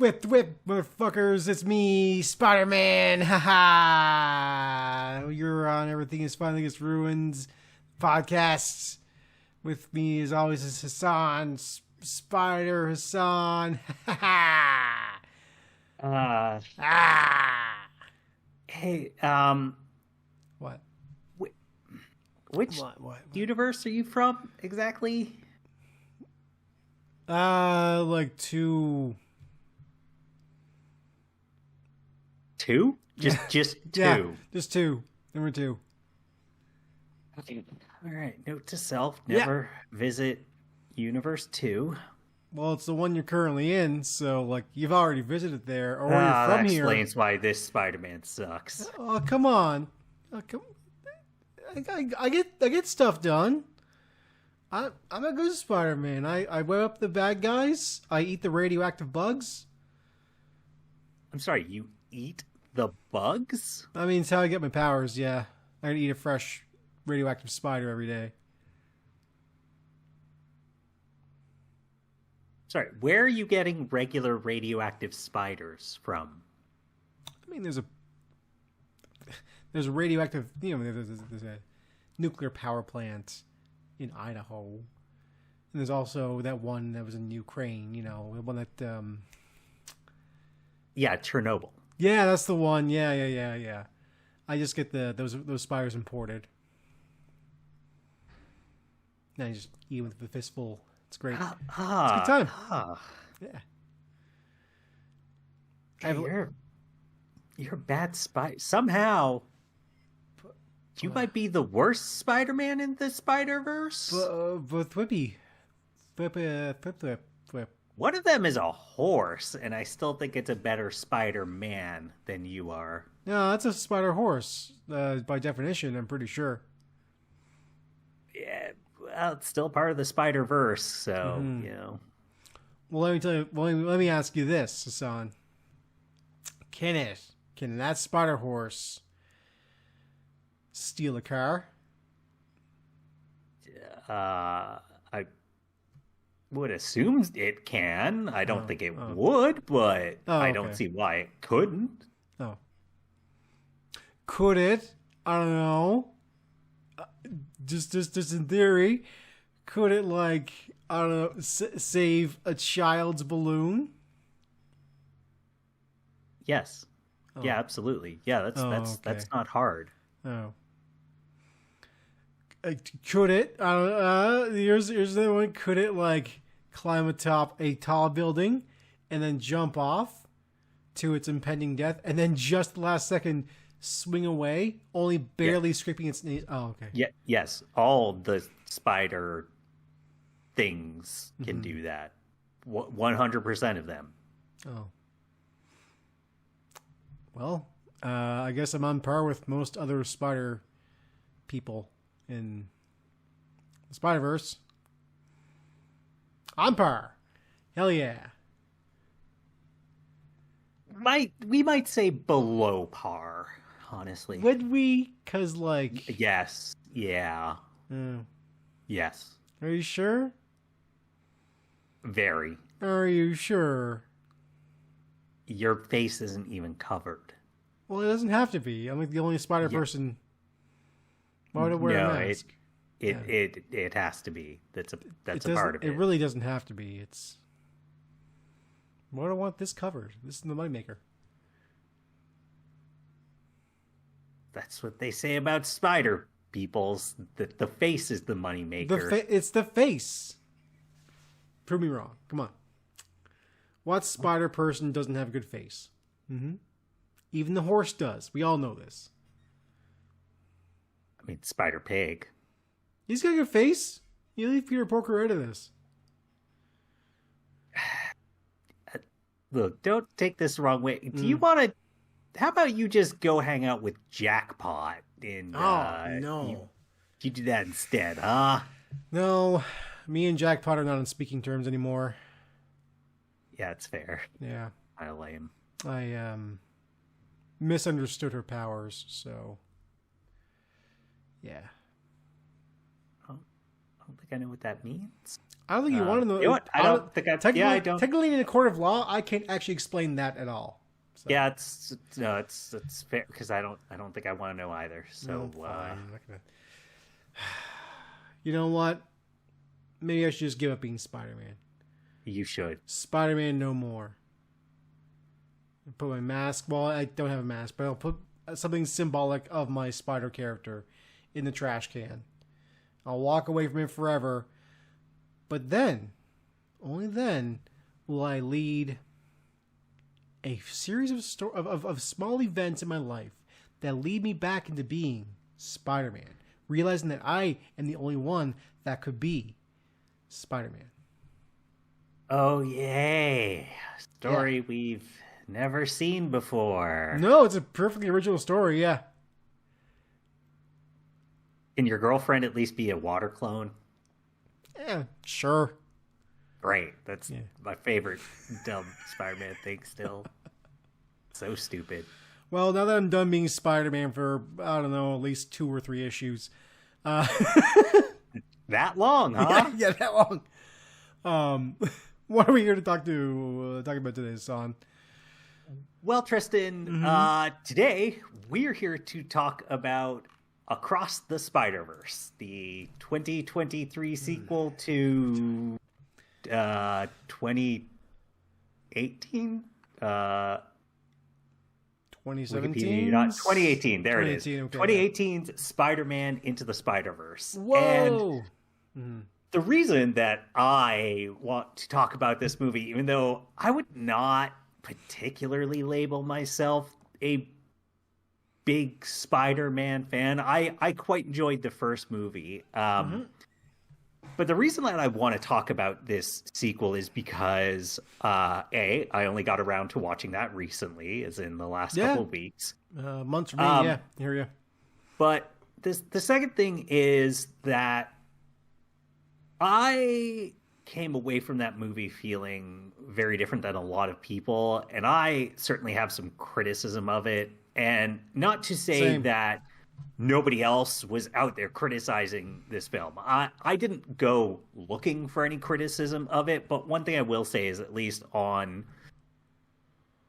Whip, motherfuckers, it's me, Spider-Man, haha. You're on Everything is Finally Gets Ruined podcasts. With me, as always, is Hassan, Spider Hassan, haha. Uh, Ah. hey, What? which What? universe are you from exactly? Like two. Two? Just two. Yeah, just two. Number two. Okay. All right. Note to self: Yeah. never visit Universe 2. Well, it's the one you're currently in, so like you've already visited there, or you're Ah, from that here. explains why this Spider-Man sucks. Oh, come on. I get stuff done. I'm a good Spider-Man. I web up the bad guys. I eat the radioactive bugs. I'm sorry. You eat the bugs? I mean, it's how I get my powers. Yeah, I eat a fresh radioactive spider every day. Sorry. Where are you getting regular radioactive spiders from? I mean, there's a radioactive. There's a nuclear power plant in Idaho, and there's also that one that was in Ukraine. You know, the one that. Yeah, Chernobyl. Yeah, that's the one. Yeah. I just get those spiders imported. And I just eat them with a fistful. It's great. It's a good time. Yeah. You're a bad spider. Somehow, you might be the worst Spider-Man in the Spider-Verse. But Whippy. Whip. One of them is a horse, and I still think it's a better Spider-Man than you are. No, that's a spider horse. By definition, I'm pretty sure. Yeah, well, it's still part of the Spider-Verse, so, you know. Well, let me tell you. Well, let me ask you this, Hassan. Can that spider horse steal a car? I would assume it can. I don't think it would, but I don't see why it couldn't. Oh. Could it? I don't know. Just in theory, could it, like, I don't know, save a child's balloon? Yes. Oh. Yeah, absolutely. Yeah, that's not hard. Oh. Could it? I don't know. Here's the one. Could it, like, climb atop a tall building and then jump off to its impending death, and then just the last second swing away, only barely scraping its knees? Oh, okay. Yeah. Yes. All the spider things can do that. 100% of them. Oh. Well, I guess I'm on par with most other spider people in the Spider-Verse. On par. Hell yeah. We might say below par, honestly. Would we? Because, like... Yes. Yeah. Yes. Are you sure? Very. Are you sure? Your face isn't even covered. Well, it doesn't have to be. I'm like the only spider person. Why would I wear a mask? It has to be. That's a part of it. It really doesn't have to be. It's... Why do I want this covered? This is the moneymaker. That's what they say about spider peoples. That the face is the moneymaker. It's the face. Prove me wrong. Come on. What spider person doesn't have a good face? Even the horse does. We all know this. I mean, Spider Pig. He's got a good face. You leave Peter Porker out of this. Look, don't take this the wrong way. Do you want to... How about you just go hang out with Jackpot? And, no. You do that instead, huh? No. Me and Jackpot are not on speaking terms anymore. Yeah, it's fair. Yeah. Kind of lame. I misunderstood her powers, so... Yeah. I don't think I know what that means. I don't think you want to know. You know what? I don't think I. Yeah, I don't. Technically, in a court of law, I can't actually explain that at all. So. Yeah, it's fair because I don't think I want to know either. So, no, I'm not gonna... You know what? Maybe I should just give up being Spider-Man. You should. Spider-Man no more. Put my mask. Well, I don't have a mask, but I'll put something symbolic of my spider character in the trash can. I'll walk away from it forever. But then, only then, will I lead a series of small events in my life that lead me back into being Spider-Man, realizing that I am the only one that could be Spider-Man. Oh, yay. Story we've never seen before. No, it's a perfectly original story, yeah. Can your girlfriend at least be a water clone? Yeah, sure. Great. That's my favorite dumb Spider-Man thing still. So stupid. Well, now that I'm done being Spider-Man for, I don't know, at least 2 or 3 issues. That long, huh? Yeah, that long. What are we here to talk about today, Hassan? Well, Tristan, today we're here to talk about Across the Spider-Verse, the 2023 sequel to 2018? 2017? 2018, there it is. Okay, 2018's Spider-Man Into the Spider-Verse. Whoa! And the reason that I want to talk about this movie, even though I would not particularly label myself a big Spider-Man fan, I quite enjoyed the first movie. But the reason that I want to talk about this sequel is because, I only got around to watching that recently, as in the last couple of weeks. Months for me, yeah. Here we go. But the second thing is that I came away from that movie feeling very different than a lot of people, and I certainly have some criticism of it. And not to say that nobody else was out there criticizing this film. I didn't go looking for any criticism of it, but one thing I will say is, at least on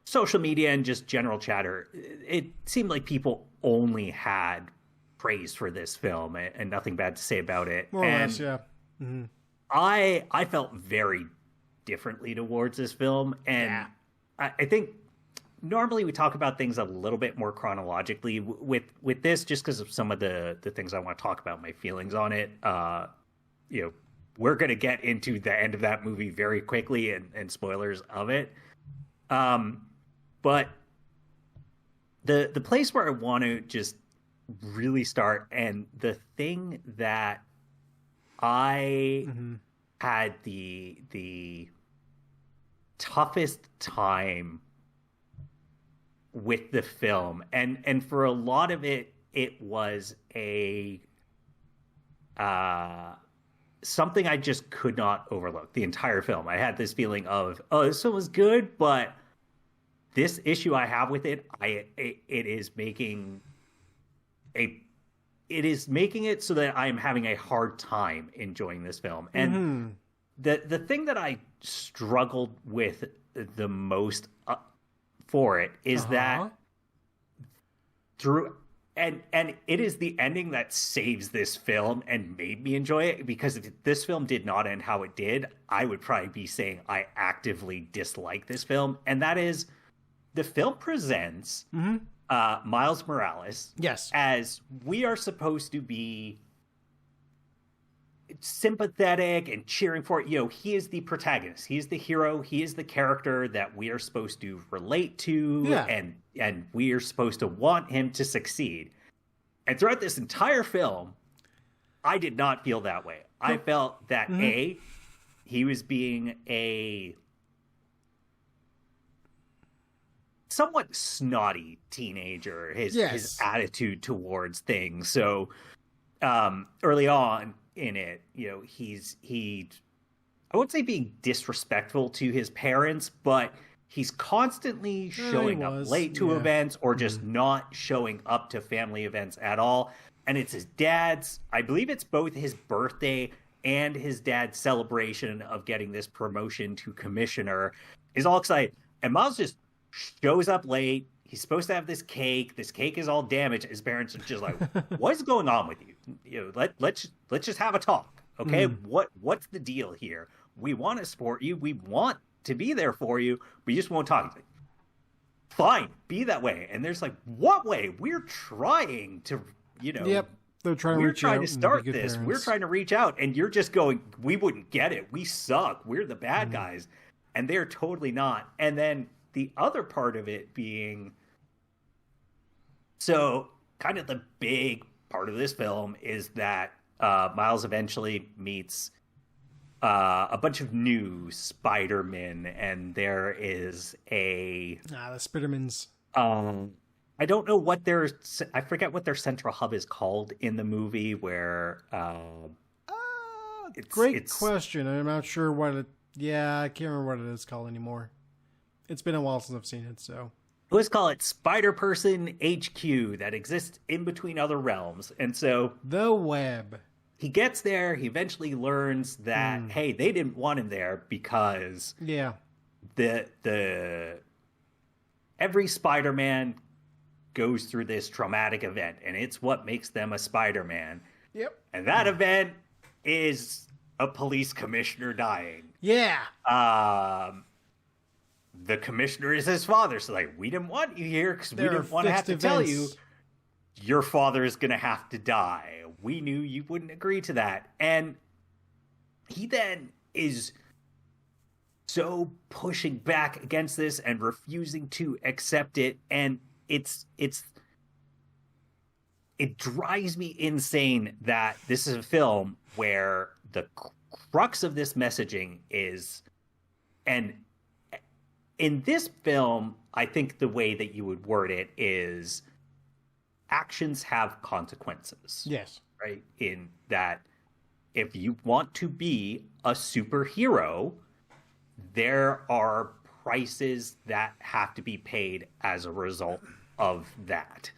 social media and just general chatter, it seemed like people only had praise for this film and nothing bad to say about it. More or less, yeah. Mm-hmm. I felt very differently towards this film, and I think normally we talk about things a little bit more chronologically. With this, just because of some of the things I want to talk about, my feelings on it. We're going to get into the end of that movie very quickly and spoilers of it. But the place where I want to just really start, and the thing that I had the toughest time with the film, and for a lot of it was a something I just could not overlook the entire film. I had this feeling of, oh, this film was good, but this issue I have with it, it is making it so that I am having a hard time enjoying this film. And the thing that I struggled with the most for it is that and it is the ending that saves this film and made me enjoy it, because if this film did not end how it did, I would probably be saying I actively dislike this film. And that is, the film presents Miles Morales as we are supposed to be sympathetic and cheering for it. He is the protagonist. He is the hero. He is the character that we are supposed to relate to, and we are supposed to want him to succeed. And throughout this entire film, I did not feel that way. I felt that he was being a somewhat snotty teenager, his attitude towards things. So early on in it, he I wouldn't say being disrespectful to his parents, but he's constantly showing up late to events, or just not showing up to family events at all. And it's his dad's, I believe it's both his birthday and his dad's celebration of getting this promotion to commissioner is all excited. And Miles just shows up late. He's supposed to have this cake. This cake is all damaged. His parents are just like, "What is going on with you? You know, let's just have a talk, okay? What's the deal here? We want to support you. We want to be there for you. We just won't talk." Like, fine, be that way. And there's like, what way? We're trying to, you know. Yep. They're trying to we're reach trying out to start this. Parents. We're trying to reach out, and you're just going, we wouldn't get it. We suck. We're the bad guys. And they're totally not. And then the other part of it being, so kind of the big part of this film is that Miles eventually meets a bunch of new Spider-Men, and there is the Spider-Mans. I don't know I forget what their central hub is called in the movie where Great question. I'm not sure what it, I can't remember what it is called anymore. It's been a while since I've seen it, so. Let's call it Spider-Person HQ that exists in between other realms. And so the web. He gets there, he eventually learns that, hey, they didn't want him there because the every Spider-Man goes through this traumatic event, and it's what makes them a Spider-Man. Yep. And that event is a police commissioner dying. Yeah. The commissioner is his father, so like, we didn't want you here because we didn't want to have to tell you your father is going to have to die. We knew you wouldn't agree to that. And he then is so pushing back against this and refusing to accept it, and it drives me insane that this is a film where the crux of this messaging is, and in this film, I think the way that you would word it is actions have consequences. Yes. Right? In that if you want to be a superhero, there are prices that have to be paid as a result of that.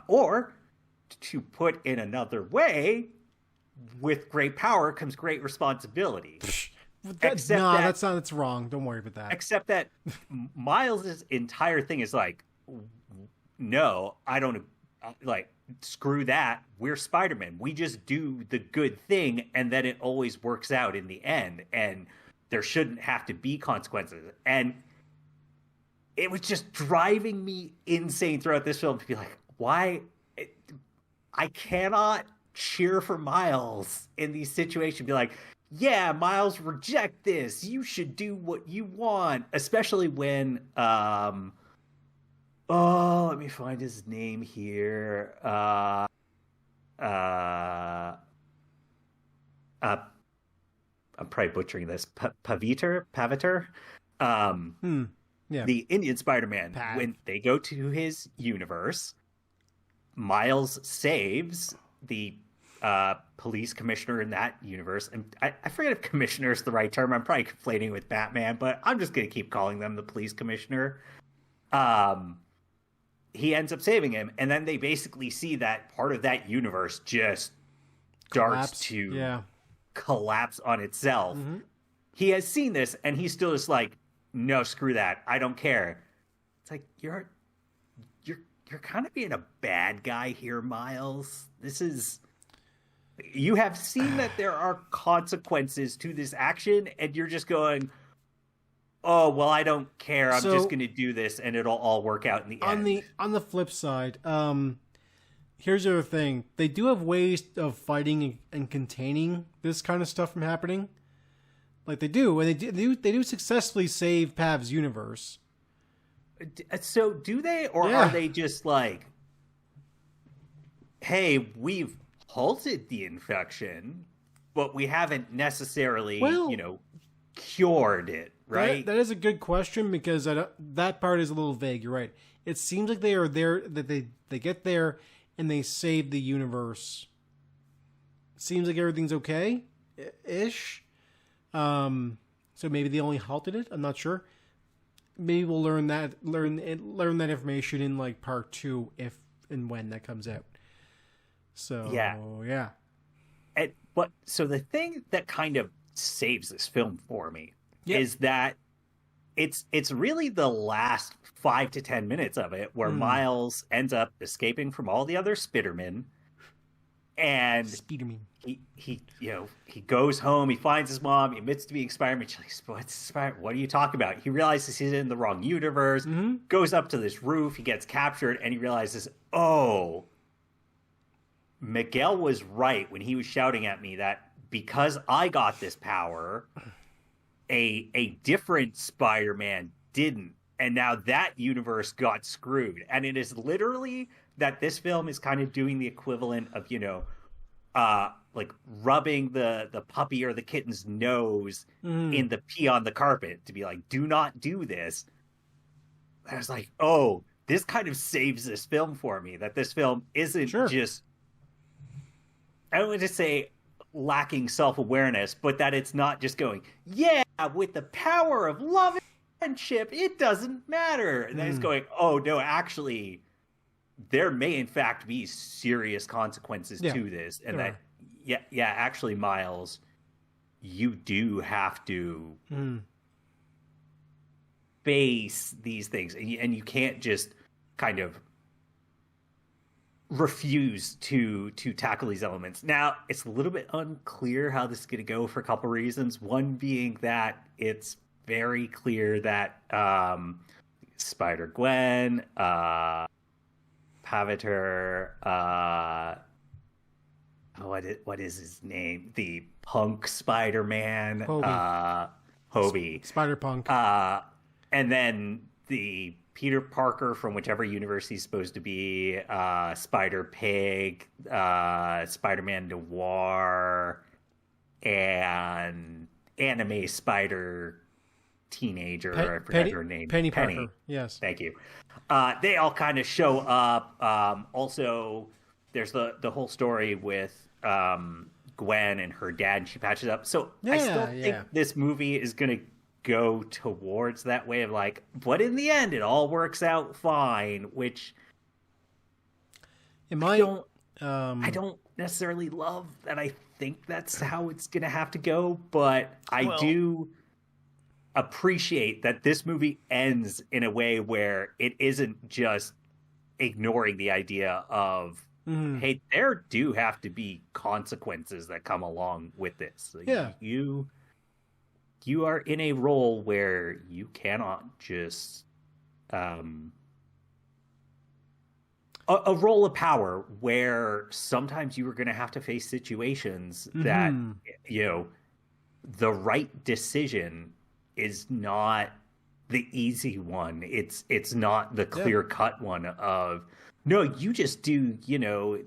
Or, to put in another way, with great power comes great responsibility. That's wrong. Don't worry about that. Except that Miles' entire thing is like, no, I don't, like, screw that. We're Spider-Man. We just do the good thing, and then it always works out in the end. And there shouldn't have to be consequences. And it was just driving me insane throughout this film to be like, why? I cannot cheer for Miles in these situations. Be like, yeah, Miles, reject this. You should do what you want. Especially when, let me find his name here. I'm probably butchering this. Pavitar? Yeah. The Indian Spider-Man. When they go to his universe, Miles saves the police commissioner in that universe. And I forget if commissioner is the right term. I'm probably conflating with Batman, but I'm just going to keep calling them the police commissioner. He ends up saving him, and then they basically see that part of that universe just starts to collapse on itself. Mm-hmm. He has seen this, and he's still just like, no, screw that. I don't care. It's like, you're kind of being a bad guy here, Miles. You have seen that there are consequences to this action, and you're just going, oh, well, I don't care. I'm just going to do this, and it'll all work out in the end. On the flip side, here's the other thing. They do have ways of fighting and containing this kind of stuff from happening. Like they do, and they do successfully save Pav's universe. So do they, or are they just like, hey, we've halted the infection, but we haven't necessarily, cured it, right? That is a good question, because that part is a little vague. You're right. It seems like they are there, that they get there and they save the universe. Seems like everything's okay-ish. So maybe they only halted it. I'm not sure. Maybe we'll learn that information in like part 2, if and when that comes out. So yeah. But so the thing that kind of saves this film for me is that it's really the last 5 to 10 minutes of it where Miles ends up escaping from all the other Spidermen, and he goes home, he finds his mom, he admits to being Spider-Man. She's like, "What's Spider? What are you talking about?" He realizes he's in the wrong universe, goes up to this roof, he gets captured, and he realizes, oh, Miguel was right when he was shouting at me that because I got this power, a different Spider-Man didn't. And now that universe got screwed. And it is literally that this film is kind of doing the equivalent of, like rubbing the puppy or the kitten's nose in the pee on the carpet to be like, do not do this. I was like, oh, this kind of saves this film for me, that this film isn't just, I don't want to say lacking self-awareness, but that it's not just going, yeah, with the power of love and friendship, it doesn't matter. And then it's going, oh, no, actually, there may in fact be serious consequences to this. And that, actually, Miles, you do have to face these things. And you can't just kind of refuse to tackle these elements. Now, it's a little bit unclear how this is going to go for a couple reasons. One being that it's very clear that Spider-Gwen, Paviter, what is his name? The punk Spider-Man, Hobie. Spider-Punk. And then the Peter Parker from whichever universe he's supposed to be, Spider-Pig, Spider-Man Noir, and anime Spider teenager, I forgot her name. Penny Parker, yes. Thank you. They all kind of show up. Also, there's the whole story with Gwen and her dad, and she patches up. So I still think this movie is going to go towards that way of like, but in the end, it all works out fine, which I don't necessarily love that. I think that's how it's going to have to go, but I do appreciate that this movie ends in a way where it isn't just ignoring the idea of, hey, there do have to be consequences that come along with this. You are in a role where you cannot just a role of power where sometimes you are going to have to face situations that the right decision is not the easy one. It's not the clear cut one of, no, you just do the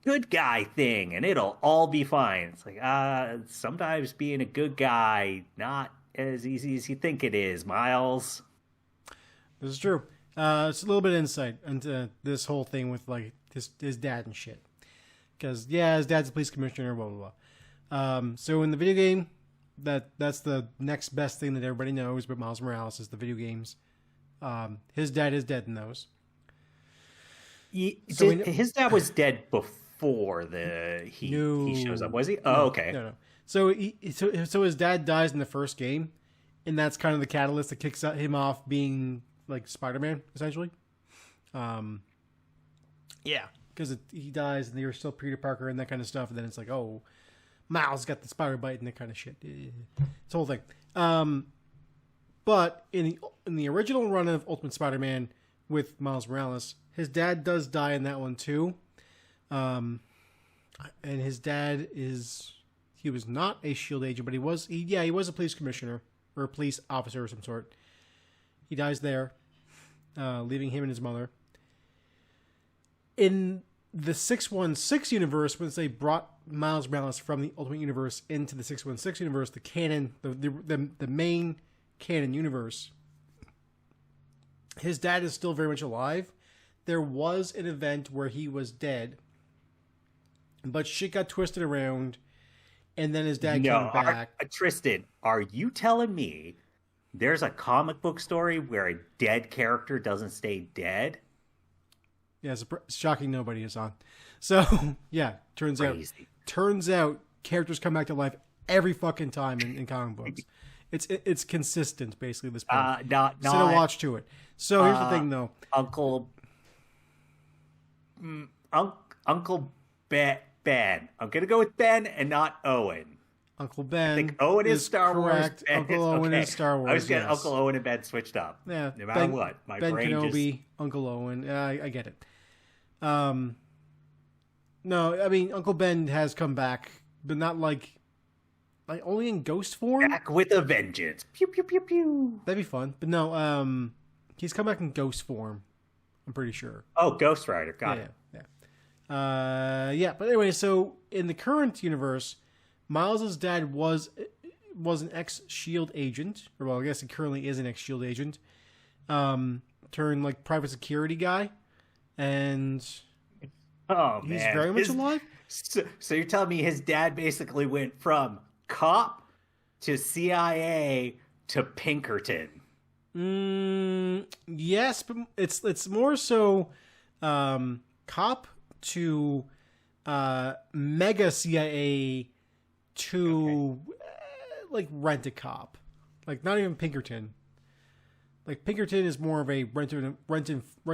good guy thing and it'll all be fine. It's like sometimes being a good guy not as easy as you think it is, Miles. This is true. It's a little bit of insight into this whole thing with like his dad and shit, because his dad's a police commissioner, blah blah blah. So in the video game, that's the next best thing that everybody knows about Miles Morales is the video games. His dad is dead in those. His dad was dead before he shows up, was he? Oh, okay. No. So his dad dies in the first game, and that's kind of the catalyst that kicks him off being like Spider-Man, essentially. Because he dies, and you're still Peter Parker and that kind of stuff, and then it's like, oh, Miles got the spider bite and that kind of shit. It's the whole thing. But in the original run of Ultimate Spider-Man with Miles Morales, his dad does die in that one too. And his dad he was not a SHIELD agent, but he was a police commissioner or a police officer of some sort. He dies there, leaving him and his mother. In the 616 universe, once they brought Miles Morales from the Ultimate Universe into the 616 universe, the canon, the main canon universe, his dad is still very much alive. There was an event where he was dead, but shit got twisted around, and then his dad came back. Tristan, are you telling me there's a comic book story where a dead character doesn't stay dead? Yeah, it's shocking nobody is on. So yeah, turns out characters come back to life every fucking time in comic books. It's consistent basically. This point. Not watch to it. So here's the thing, though. Uncle Ben. I'm gonna go with Ben and not Owen. Uncle Ben. I think Owen is Star correct. Wars. Uncle Owen is Star Wars. I was getting Uncle Owen and Ben switched up. Yeah, no matter what. My Ben brain Kenobi, just... Uncle Owen. I get it. No, I mean Uncle Ben has come back, but not like only in ghost form. Back with a vengeance. Pew pew pew pew. That'd be fun. But no, he's come back in ghost form. I'm pretty sure. Oh, Ghost Rider. Got it. Yeah. But anyway, so in the current universe, Miles's dad was an ex-SHIELD agent, or well, I guess he currently is an ex-SHIELD agent, turned like private security guy, and he's very much alive. So you're telling me his dad basically went from cop to CIA to Pinkerton? Yes, but it's more so cop to mega CIA to like rent a cop, like not even Pinkerton. Like Pinkerton is more of a rent an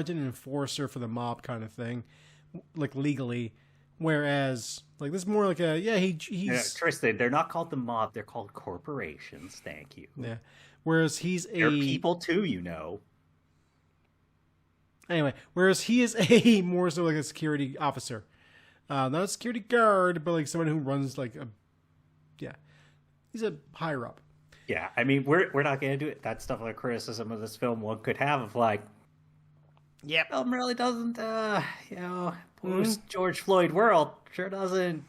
enforcer for the mob kind of thing, like legally. Whereas like this is more like he's Tristan. They're not called the mob; they're called corporations. Thank you. Yeah. Whereas they're people too, you know. Anyway, whereas he is a more so like a security officer, not a security guard, but like someone who runs he's a higher up. Yeah, I mean we're not going to do it. That's stuff like criticism of this film one could have of like, yeah, film really doesn't, post George Floyd world sure doesn't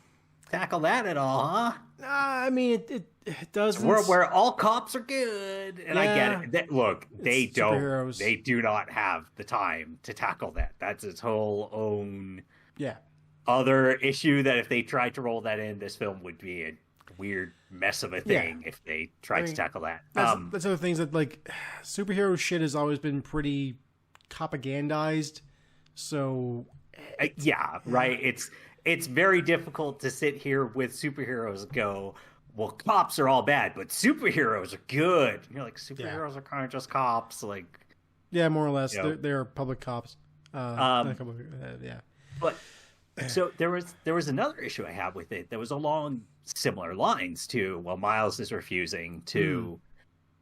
tackle that at all, huh? I mean it doesn't. Where all cops are good, and I get it. Look, they do not have the time to tackle that. That's its whole own other issue. That if they tried to roll that in, this film would be a weird mess of a thing if they tried to tackle that. That's other things that like superhero shit has always been pretty propagandized. So right. It's very difficult to sit here with superheroes and go, well, cops are all bad, but superheroes are good. And you're like, superheroes are kind of just cops, like more or less. They're public cops. But so there was another issue I have with it that was along similar lines to Miles is refusing to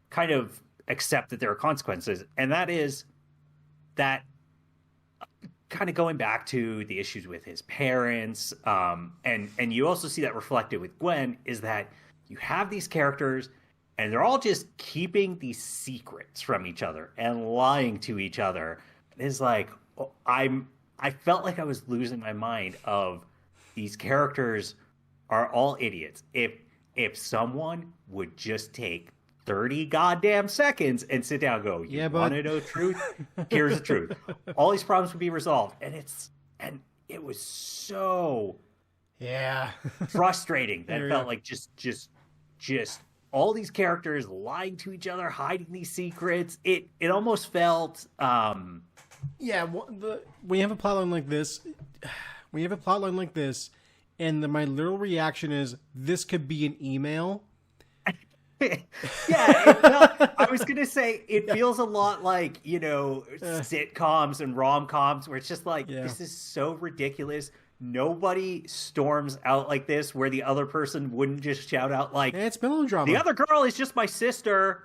kind of accept that there are consequences, and that is that kind of going back to the issues with his parents, and you also see that reflected with Gwen, is that you have these characters and they're all just keeping these secrets from each other and lying to each other. It's like I felt like I was losing my mind of these characters are all idiots. If someone would just take 30 goddamn seconds and sit down and go, you want to know truth? Here's the truth. All these problems would be resolved. And it was so frustrating that it felt like just all these characters lying to each other, hiding these secrets. It almost felt when you have a plotline like this, and my literal reaction is this could be an email. I was gonna say it feels a lot like sitcoms and rom-coms where it's just like this is so ridiculous. Nobody storms out like this where the other person wouldn't just shout out like, it's melodrama. The other girl is just my sister.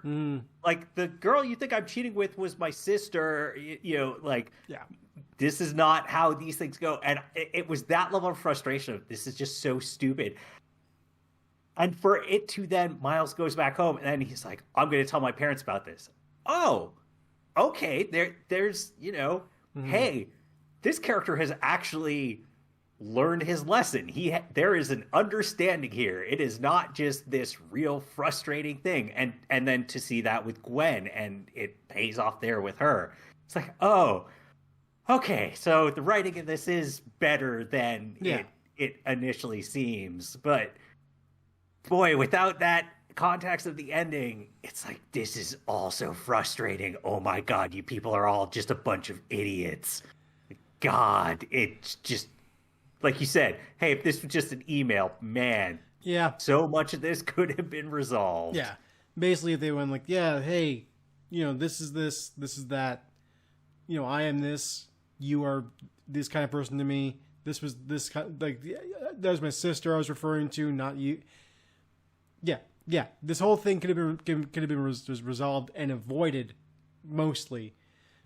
Like the girl you think I'm cheating with was my sister. This is not how these things go. And it was that level of frustration. This is just so stupid. And for it to then, Miles goes back home and then he's like, I'm going to tell my parents about this. Oh, okay. There's, hey, this character has actually learned his lesson. There is an understanding here. It is not just this real frustrating thing. And then to see that with Gwen and it pays off there with her. It's like, oh, okay. So the writing in this is better than it initially seems. But boy, without that context of the ending, it's like, this is all so frustrating. Oh my God, you people are all just a bunch of idiots. God, it's just like you said. Hey, if this was just an email, man, Yeah. so much of this could have been resolved. Yeah. Basically, if they went like, yeah, hey, this is this is that. I am this. You are this kind of person to me. This was this kind like that was my sister I was referring to, not you. Yeah, yeah. This whole thing could have been resolved and avoided mostly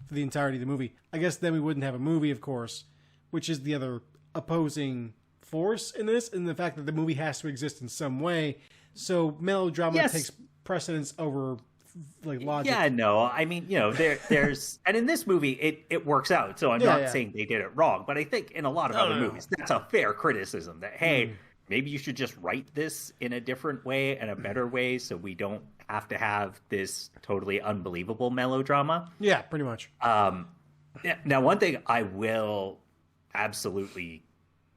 for the entirety of the movie. I guess then we wouldn't have a movie, of course, which is the other opposing force in this, and the fact that the movie has to exist in some way. So melodrama takes precedence over like logic. Yeah, no. I mean, there's and in this movie it works out. So I'm not saying they did it wrong, but I think in a lot of other movies that's a fair criticism that hey, maybe you should just write this in a different way and a better way so we don't have to have this totally unbelievable melodrama. Yeah, pretty much. Now, one thing I will absolutely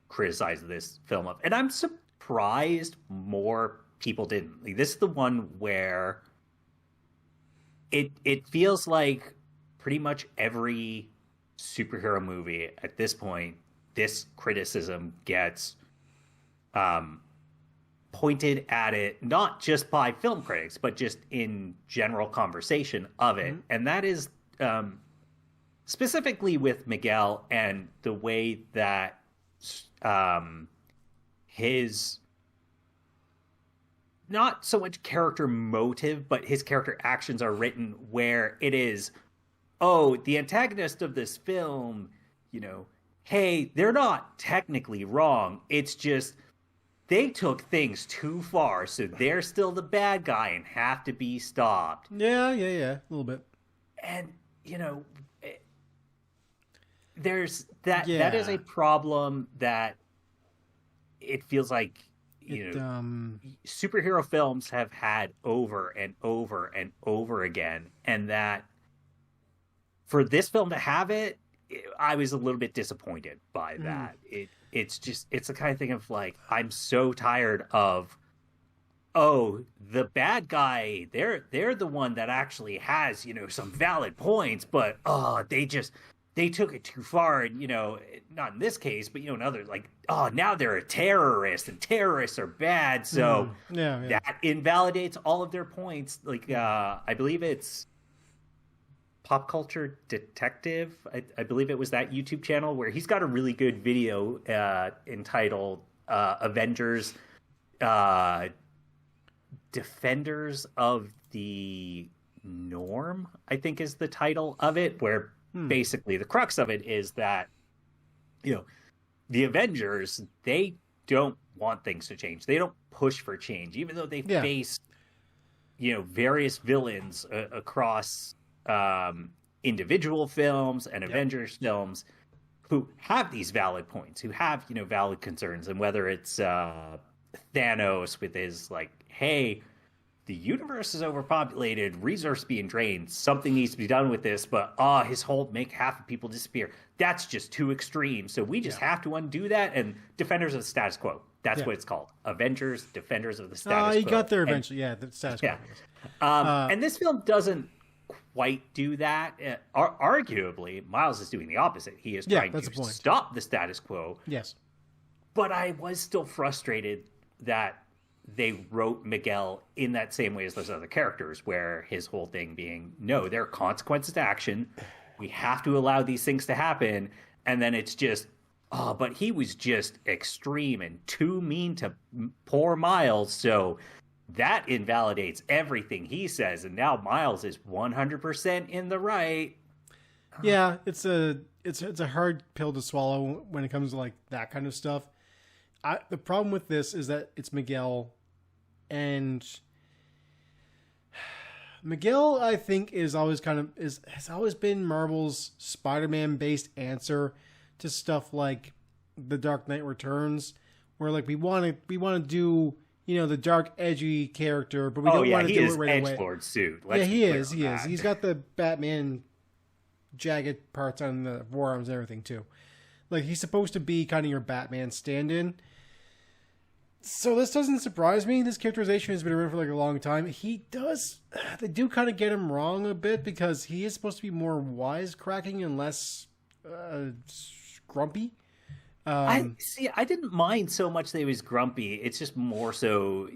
criticize this film of, and I'm surprised more people didn't. Like, this is the one where it feels like pretty much every superhero movie at this point, this criticism gets pointed at it, not just by film critics, but just in general conversation of it. And that is specifically with Miguel and the way that his not so much character motive, but his character actions are written where it is, oh, the antagonist of this film, hey, they're not technically wrong. It's just they took things too far, so they're still the bad guy and have to be stopped. Yeah, a little bit. And, there's that. Yeah. That is a problem that it feels like, superhero films have had over and over and over again. And that for this film to have it, I was a little bit disappointed by that. It's the kind of thing of like, I'm so tired of, oh, the bad guy, they're the one that actually has, some valid points, but they took it too far, and not in this case, but in others, like, oh, now they're a terrorist and terrorists are bad, so that invalidates all of their points. Like, I believe it's Pop Culture Detective. I believe it was that YouTube channel where he's got a really good video entitled Avengers Defenders of the Norm, I think is the title of it, where basically the crux of it is that, the Avengers, they don't want things to change. They don't push for change, even though they face, various villains across individual films and Avengers films who have these valid points, who have, valid concerns. And whether it's Thanos with his like, hey, the universe is overpopulated, resources being drained, something needs to be done with this, but his whole make half of people disappear. That's just too extreme. So we just have to undo that. And Defenders of the Status Quo. That's what it's called. Avengers, Defenders of the Status Quo. You got there eventually. The Status Quo. And this film doesn't quite do that. Arguably, Miles is doing the opposite. He is trying to stop the status quo. Yes. But I was still frustrated that they wrote Miguel in that same way as those other characters, where his whole thing being, no, there are consequences to action. We have to allow these things to happen. And then it's just, but he was just extreme and too mean to poor Miles. So that invalidates everything he says. And now Miles is 100% in the right. Yeah, it's a hard pill to swallow when it comes to like that kind of stuff. The problem with this is that it's Miguel, and Miguel, I think, has always been Marvel's Spider-Man based answer to stuff like The Dark Knight Returns, where like we want to do the dark, edgy character, but we don't want to do it right away. Edgelord suit. He is. He's got the Batman jagged parts on the forearms and everything too. Like, he's supposed to be kind of your Batman stand-in. So this doesn't surprise me. This characterization has been around for like a long time. They do kind of get him wrong a bit, because he is supposed to be more wisecracking and less grumpy. I see. I didn't mind so much that he was grumpy. It's just more so,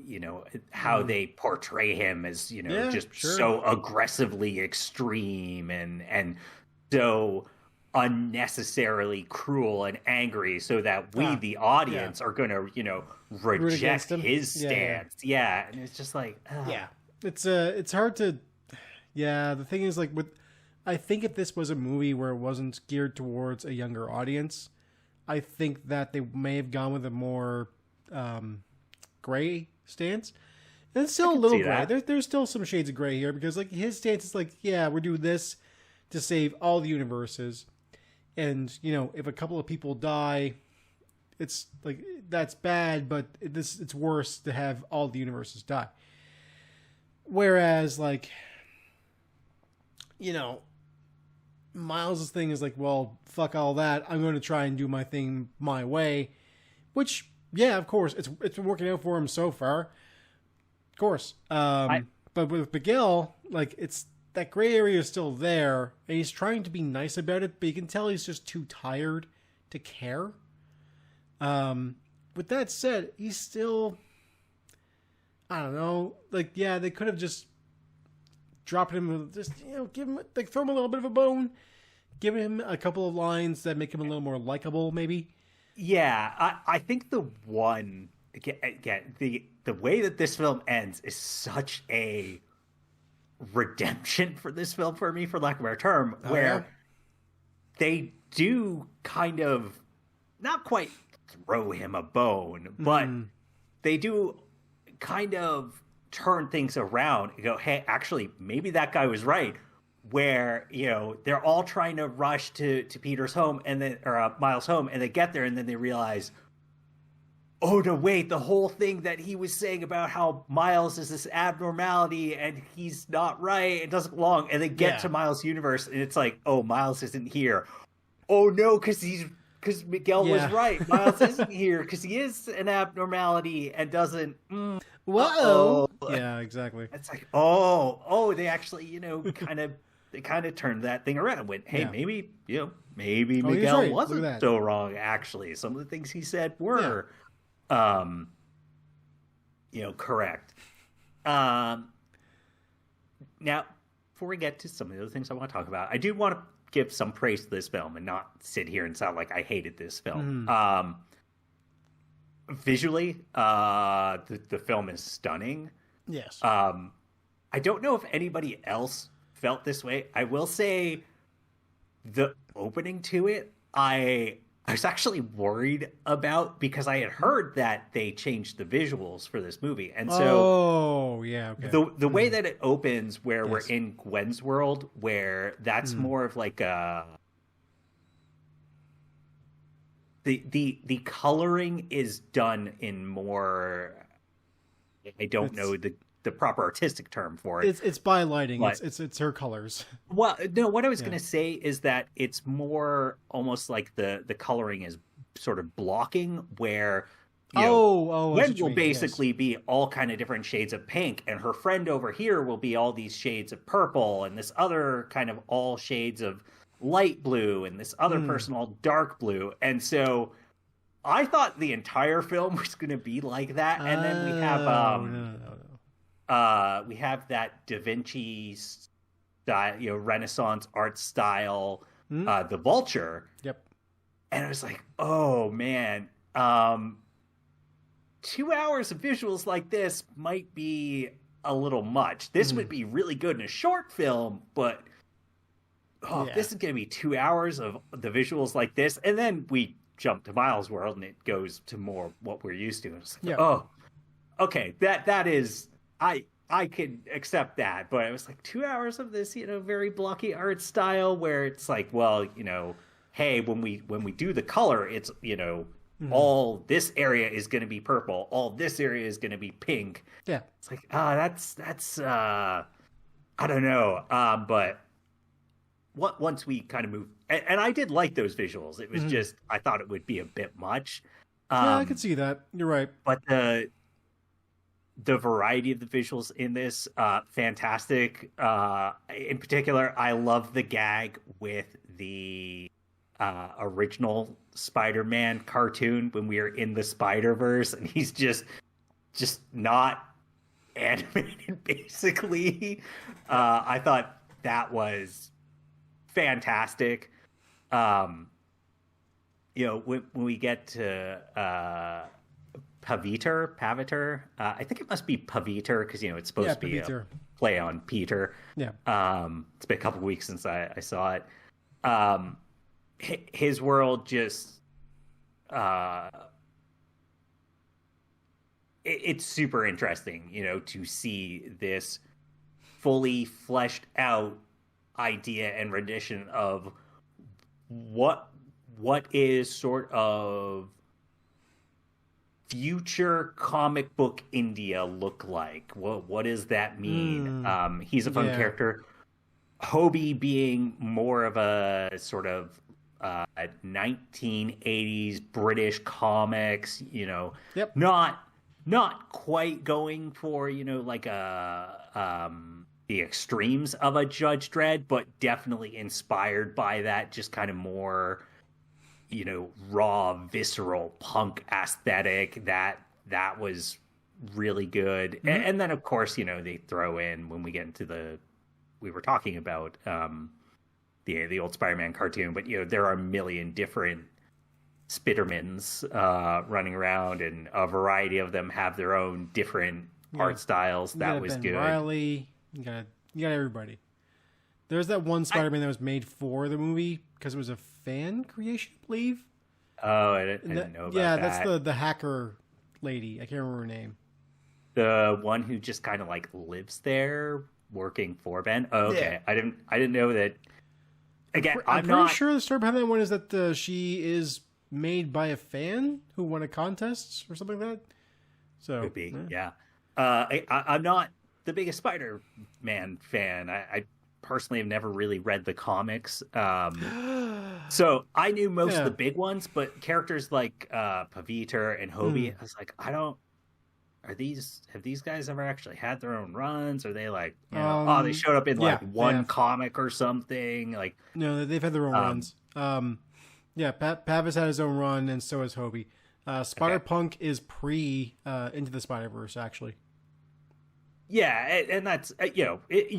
how they portray him as, just so aggressively extreme and so unnecessarily cruel and angry, so that we, the audience, are going to, reject his stance. Yeah, and it's just like, it's hard to. Yeah, the thing is, like, I think if this was a movie where it wasn't geared towards a younger audience, I think that they may have gone with a more gray stance. And it's still a little gray. There's still some shades of gray here, because like his stance is like, yeah, we're doing this to save all the universes. And, if a couple of people die, it's like, that's bad, but it's worse to have all the universes die. Whereas, like, Miles' thing is like, well, fuck all that. I'm going to try and do my thing my way. Which, yeah, of course, it's been working out for him so far. Of course. But with Miguel, like, it's that gray area is still there, and he's trying to be nice about it, but you can tell he's just too tired to care. With that said, he's still, I don't know, like, yeah, they could have just dropped him, just, give him, like, throw him a little bit of a bone, give him a couple of lines that make him a little more likable, maybe. Yeah, I think the one, again, the way that this film ends is such a redemption for this film for me, for lack of a better term, where they do kind of not quite throw him a bone, but they do kind of turn things around and go, hey, actually, maybe that guy was right. Where, they're all trying to rush to Peter's home or Miles' home, and they get there and then they realize, oh no, wait, the whole thing that he was saying about how Miles is this abnormality and he's not right, it doesn't belong. And they get to Miles' universe and it's like, oh, Miles isn't here. Oh no, because Miguel was right. Miles isn't here because he is an abnormality and doesn't. Whoa. Yeah, exactly. It's like, they actually, kind of turned that thing around and went, hey, maybe Miguel right. wasn't so wrong, actually. Some of the things he said were, correct. Now, before we get to some of the other things I want to talk about, I do want to give some praise to this film and not sit here and sound like I hated this film. Visually, the film is stunning. Yes. I don't know if anybody else felt this way. I will say the opening to it, I was actually worried about, because I had heard that they changed the visuals for this movie. And so the way that it opens, where we're in Gwen's world, where that's more of like the coloring is done in more, I don't know the proper artistic term for it. It's by lighting. It's her colors. Well, no, what I was going to say is that it's more almost like the coloring is sort of blocking, where Gwen will basically be all kind of different shades of pink, and her friend over here will be all these shades of purple, and this other kind of all shades of light blue, and this other person all dark blue. And so I thought the entire film was going to be like that. And then we have we have that Da Vinci style, Renaissance art style, the Vulture. Yep. And I was like, oh man, 2 hours of visuals like this might be a little much. This would be really good in a short film, but this is going to be 2 hours of the visuals like this. And then we jump to Miles' world and it goes to more what we're used to. And it's like, okay, that is, I could accept that. But it was like 2 hours of this, very blocky art style, where it's like, well, hey, when we do the color, it's, all this area is going to be purple, all this area is going to be pink. Yeah. It's like, that's I don't know. But once we kind of move, and I did like those visuals. It was just, I thought it would be a bit much. I could see that. You're right. But the variety of the visuals in this, fantastic. In particular, I love the gag with the original Spider-Man cartoon when we were in the Spider-Verse, and he's just not animated, basically. I thought that was fantastic. When we get to Paviter, I think it must be Paviter because it's supposed to be a play on Peter. Yeah. It's been a couple weeks since I saw it. His world just it's super interesting, to see this fully fleshed out idea and rendition of what is sort of future comic book India look like. What does that mean? He's a fun character. Hobie being more of a sort of 1980s British comics, not quite going for, like the extremes of a Judge Dredd, but definitely inspired by that just kind of more, raw, visceral punk aesthetic that was really good. Mm-hmm. And then, of course, they throw in, when we get into we were talking about the old Spider-Man cartoon, but, there are a million different Spidermans running around, and a variety of them have their own different art styles. That was good. Riley, you got everybody. There's that one Spider-Man that was made for the movie because it was a fan creation, I believe. Oh, I didn't know about that. Yeah, that's the hacker lady. I can't remember her name. The one who just kind of like lives there working for Ben. Oh, okay. Yeah. I didn't know that. Again, I'm pretty sure the story behind that one is that she is made by a fan who won a contest or something like that. So could be, yeah. I'm not the biggest Spider-Man fan. I personally have never really read the comics, so I knew most of the big ones, but characters like Paviter and Hobie, I was like, have these guys ever actually had their own runs? Are they like, they showed up in one comic or something? Like, no, they've had their own runs. Pavis had his own run, and so has Hobie. Spider-Punk is pre Into the Spider-Verse, actually. Yeah, and that's, you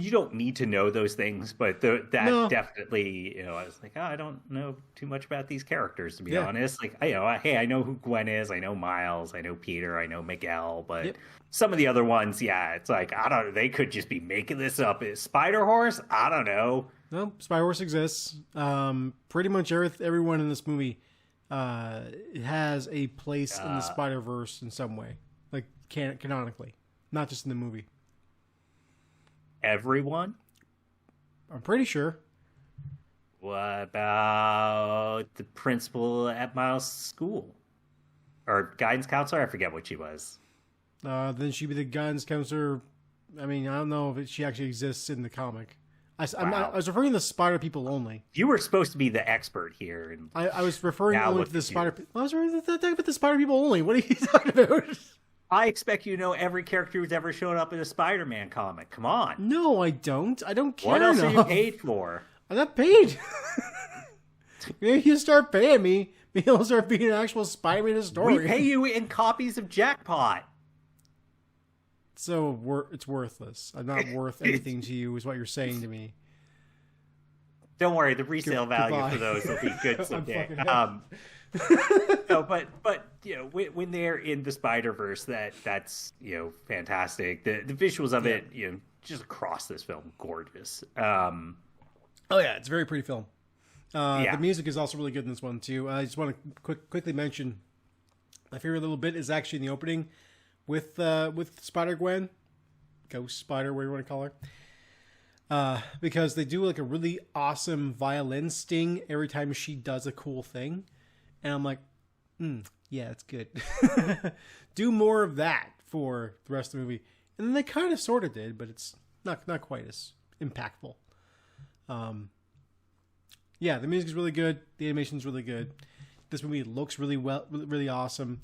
don't need to know those things, but definitely, I was like, I don't know too much about these characters, to be honest. Like, I know who Gwen is, I know Miles, I know Peter, I know Miguel, but some of the other ones, it's like, they could just be making this up. Is Spider-Horse? I don't know. No, Spider-Horse exists. Pretty much everyone in this movie has a place in the Spider-Verse in some way, like canonically, not just in the movie. Everyone? I'm pretty sure. What about the principal at Miles' school? Or guidance counselor? I forget what she was. Then she'd be the guidance counselor. I mean, I don't know if she actually exists in the comic. I was referring to the Spider People only. You were supposed to be the expert here. And I was referring only to the Spider People. I was talking about the Spider People only. What are you talking about? I expect you to know every character who's ever shown up in a Spider-Man comic. Come on. No, I don't. I don't care. What else are you paid for? I'm not paid. Maybe you start paying me. Maybe I'll start being an actual Spider-Man historian. We pay you in copies of Jackpot. So it's worthless. I'm not worth anything to you, is what you're saying to me. Don't worry, the resale value for those will be good someday. No, but when they're in the Spider-Verse, that's fantastic. The visuals of it, just across this film, gorgeous. Oh yeah, it's a very pretty film. The music is also really good in this one too. I just want to quickly mention my favorite little bit is actually in the opening with Spider-Gwen, Ghost Spider, whatever you want to call her. Because they do like a really awesome violin sting every time she does a cool thing. And I'm like, yeah, it's good. Do more of that for the rest of the movie. And then they kind of sort of did, but it's not quite as impactful. The music is really good. The animation is really good. This movie looks really awesome.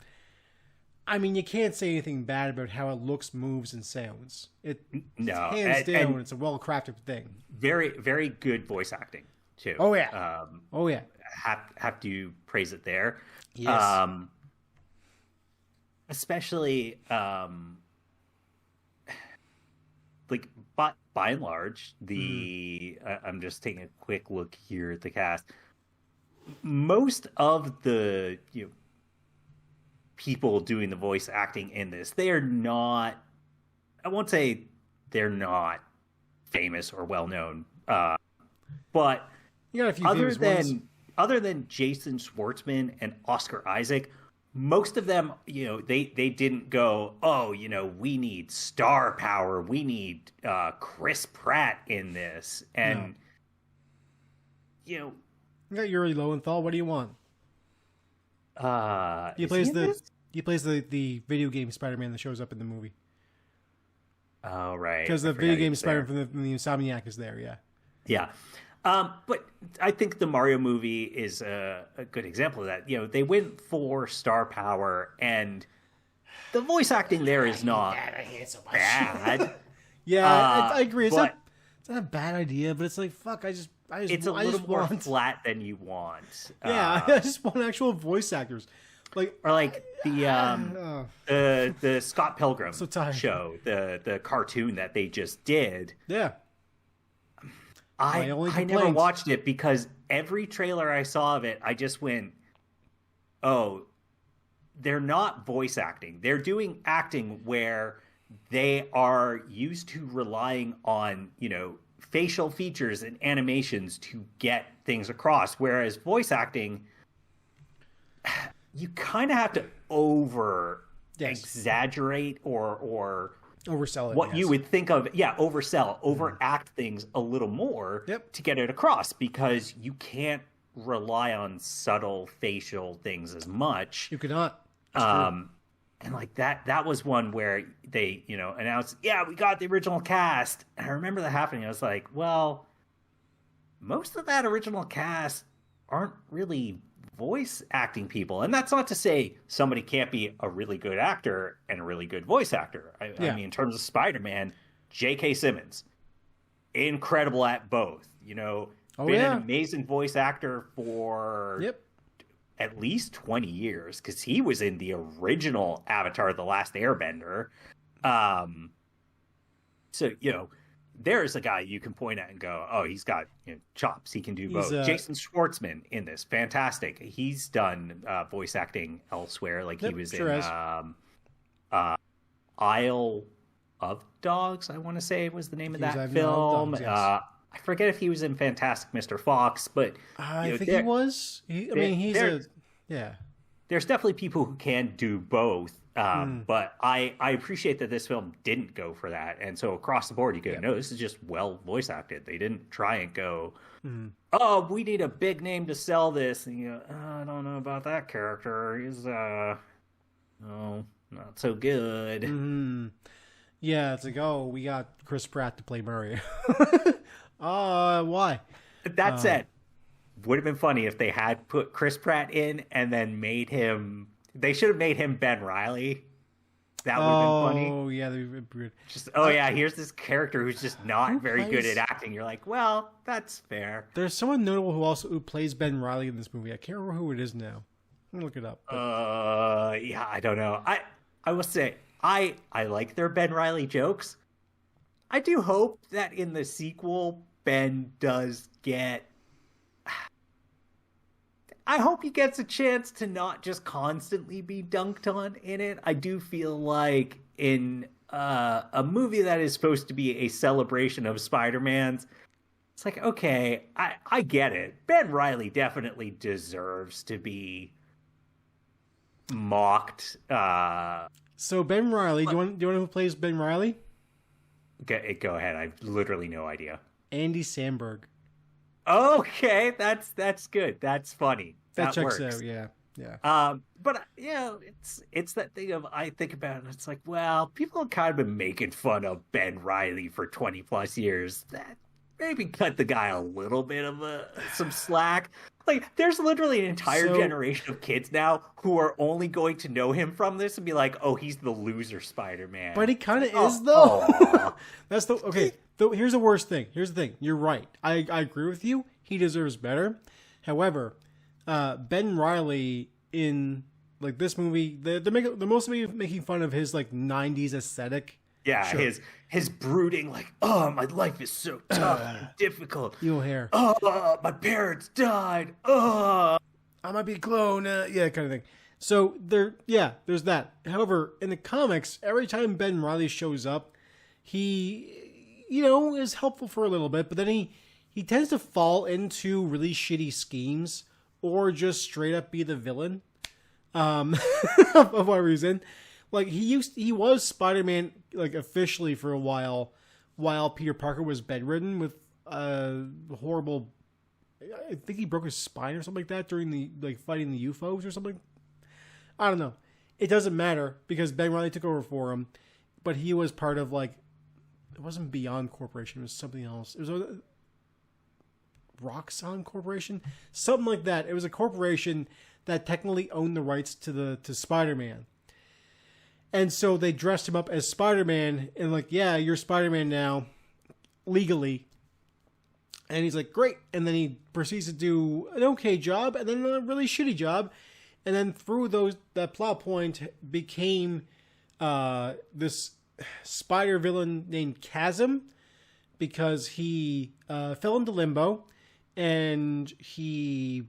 I mean, you can't say anything bad about how it looks, moves, and sounds. Hands down, it's a well-crafted thing. Very, very good voice acting. too. Oh yeah. Oh yeah. Have to praise it there. Yes. Especially like by and large, I'm just taking a quick look here at the cast. Most of the people doing the voice acting in this, they are not. I won't say they're not famous or well known, but you got a few other than Jason Schwartzman and Oscar Isaac, most of them, they didn't go, oh, we need star power, we need Chris Pratt in this, and you got Yuri Lowenthal. What do you want? He plays the video game Spider-Man that shows up in the movie. Oh, right. Because the video game Spider-Man from the Insomniac is there, yeah. Yeah. But I think the Mario movie is a good example of that. They went for star power, and the voice acting there is not bad. Yeah, I agree. It's not a bad idea, but it's like, fuck, it's a little more flat than you want. Yeah, I just want actual voice actors. The Scott Pilgrim show, the cartoon that they just did. Yeah. I never watched it because every trailer I saw of it, I just went, oh, they're not voice acting. They're doing acting where they are used to relying on, facial features and animations to get things across. Whereas voice acting, you kind of have to exaggerate or oversell it. What you would think of, oversell, overact things a little more to get it across, because you can't rely on subtle facial things as much. You cannot. And like that was one where they, announced, we got the original cast. And I remember that happening. I was like, well, most of that original cast aren't really voice acting people. And that's not to say somebody can't be a really good actor and a really good voice actor. I mean, in terms of Spider-Man, J.K. Simmons, incredible at both. Been an amazing voice actor for at least 20 years, because he was in the original Avatar: The Last Airbender. So, there's a guy you can point at and go, oh, he's got chops. He can do both. Jason Schwartzman in this, fantastic. He's done voice acting elsewhere. Like he was in Isle of Dogs, I want to say was the name of that film. Dogs, yes. I forget if he was in Fantastic Mr. Fox, but I think he was. There's definitely people who can do both. But I appreciate that this film didn't go for that. And so across the board, you go, no, this is just well voice acted. They didn't try and go, oh, we need a big name to sell this. And you go, oh, I don't know about that character. He's, not so good. Yeah, it's like, oh, we got Chris Pratt to play Murray. Why? That said, would have been funny if they had put Chris Pratt in and then made him... They should have made him Ben Reilly. That would have been funny. Oh, yeah. Just, here's this character who's just not very good at acting. You're like, well, that's fair. There's someone notable who plays Ben Reilly in this movie. I can't remember who it is now. I'm going to look it up. I don't know. I will say, I like their Ben Reilly jokes. I do hope that in the sequel, Ben does get... I hope he gets a chance to not just constantly be dunked on in it. I do feel like in a movie that is supposed to be a celebration of Spider-Man's, it's like, okay, I get it. Ben Reilly definitely deserves to be mocked. So Ben Reilly, do you want to know who plays Ben Reilly? Go ahead. I have literally no idea. Andy Samberg. Okay, that's good. That's funny. That checks works. out, yeah. But it's that thing of, I think about it and it's like, well, people have kind of been making fun of Ben Reilly for 20 plus years. That maybe cut the guy a little bit of some slack. Like, there's literally an entire generation of kids now who are only going to know him from this and be like, "Oh, he's the loser Spider-Man." But he kind of is, though. That's the okay. Here's the worst thing. Here's the thing. You're right. I agree with you. He deserves better. However, Ben Reilly in like this movie, they're mostly making fun of his like '90s aesthetic. Yeah, sure. His brooding, like, oh, my life is so tough and difficult. Evil hair. Oh, my parents died. Oh, I might be a clone. Yeah, kind of thing. So there's that. However, in the comics, every time Ben Reilly shows up, he, is helpful for a little bit, but then he tends to fall into really shitty schemes or just straight up be the villain. Of what reason? Like he was Spider-Man like officially for a while Peter Parker was bedridden with horrible. I think he broke his spine or something like that during the like fighting the UFOs or something. I don't know. It doesn't matter because Ben Reilly took over for him, but he was part of like it wasn't Beyond Corporation. It was something else. It was a Roxxon Corporation, something like that. It was a corporation that technically owned the rights to Spider-Man. And so they dressed him up as Spider-Man and like, yeah, you're Spider-Man now, legally. And he's like, great. And then he proceeds to do an okay job and then a really shitty job. And then through that plot point became this spider villain named Chasm because he fell into limbo and he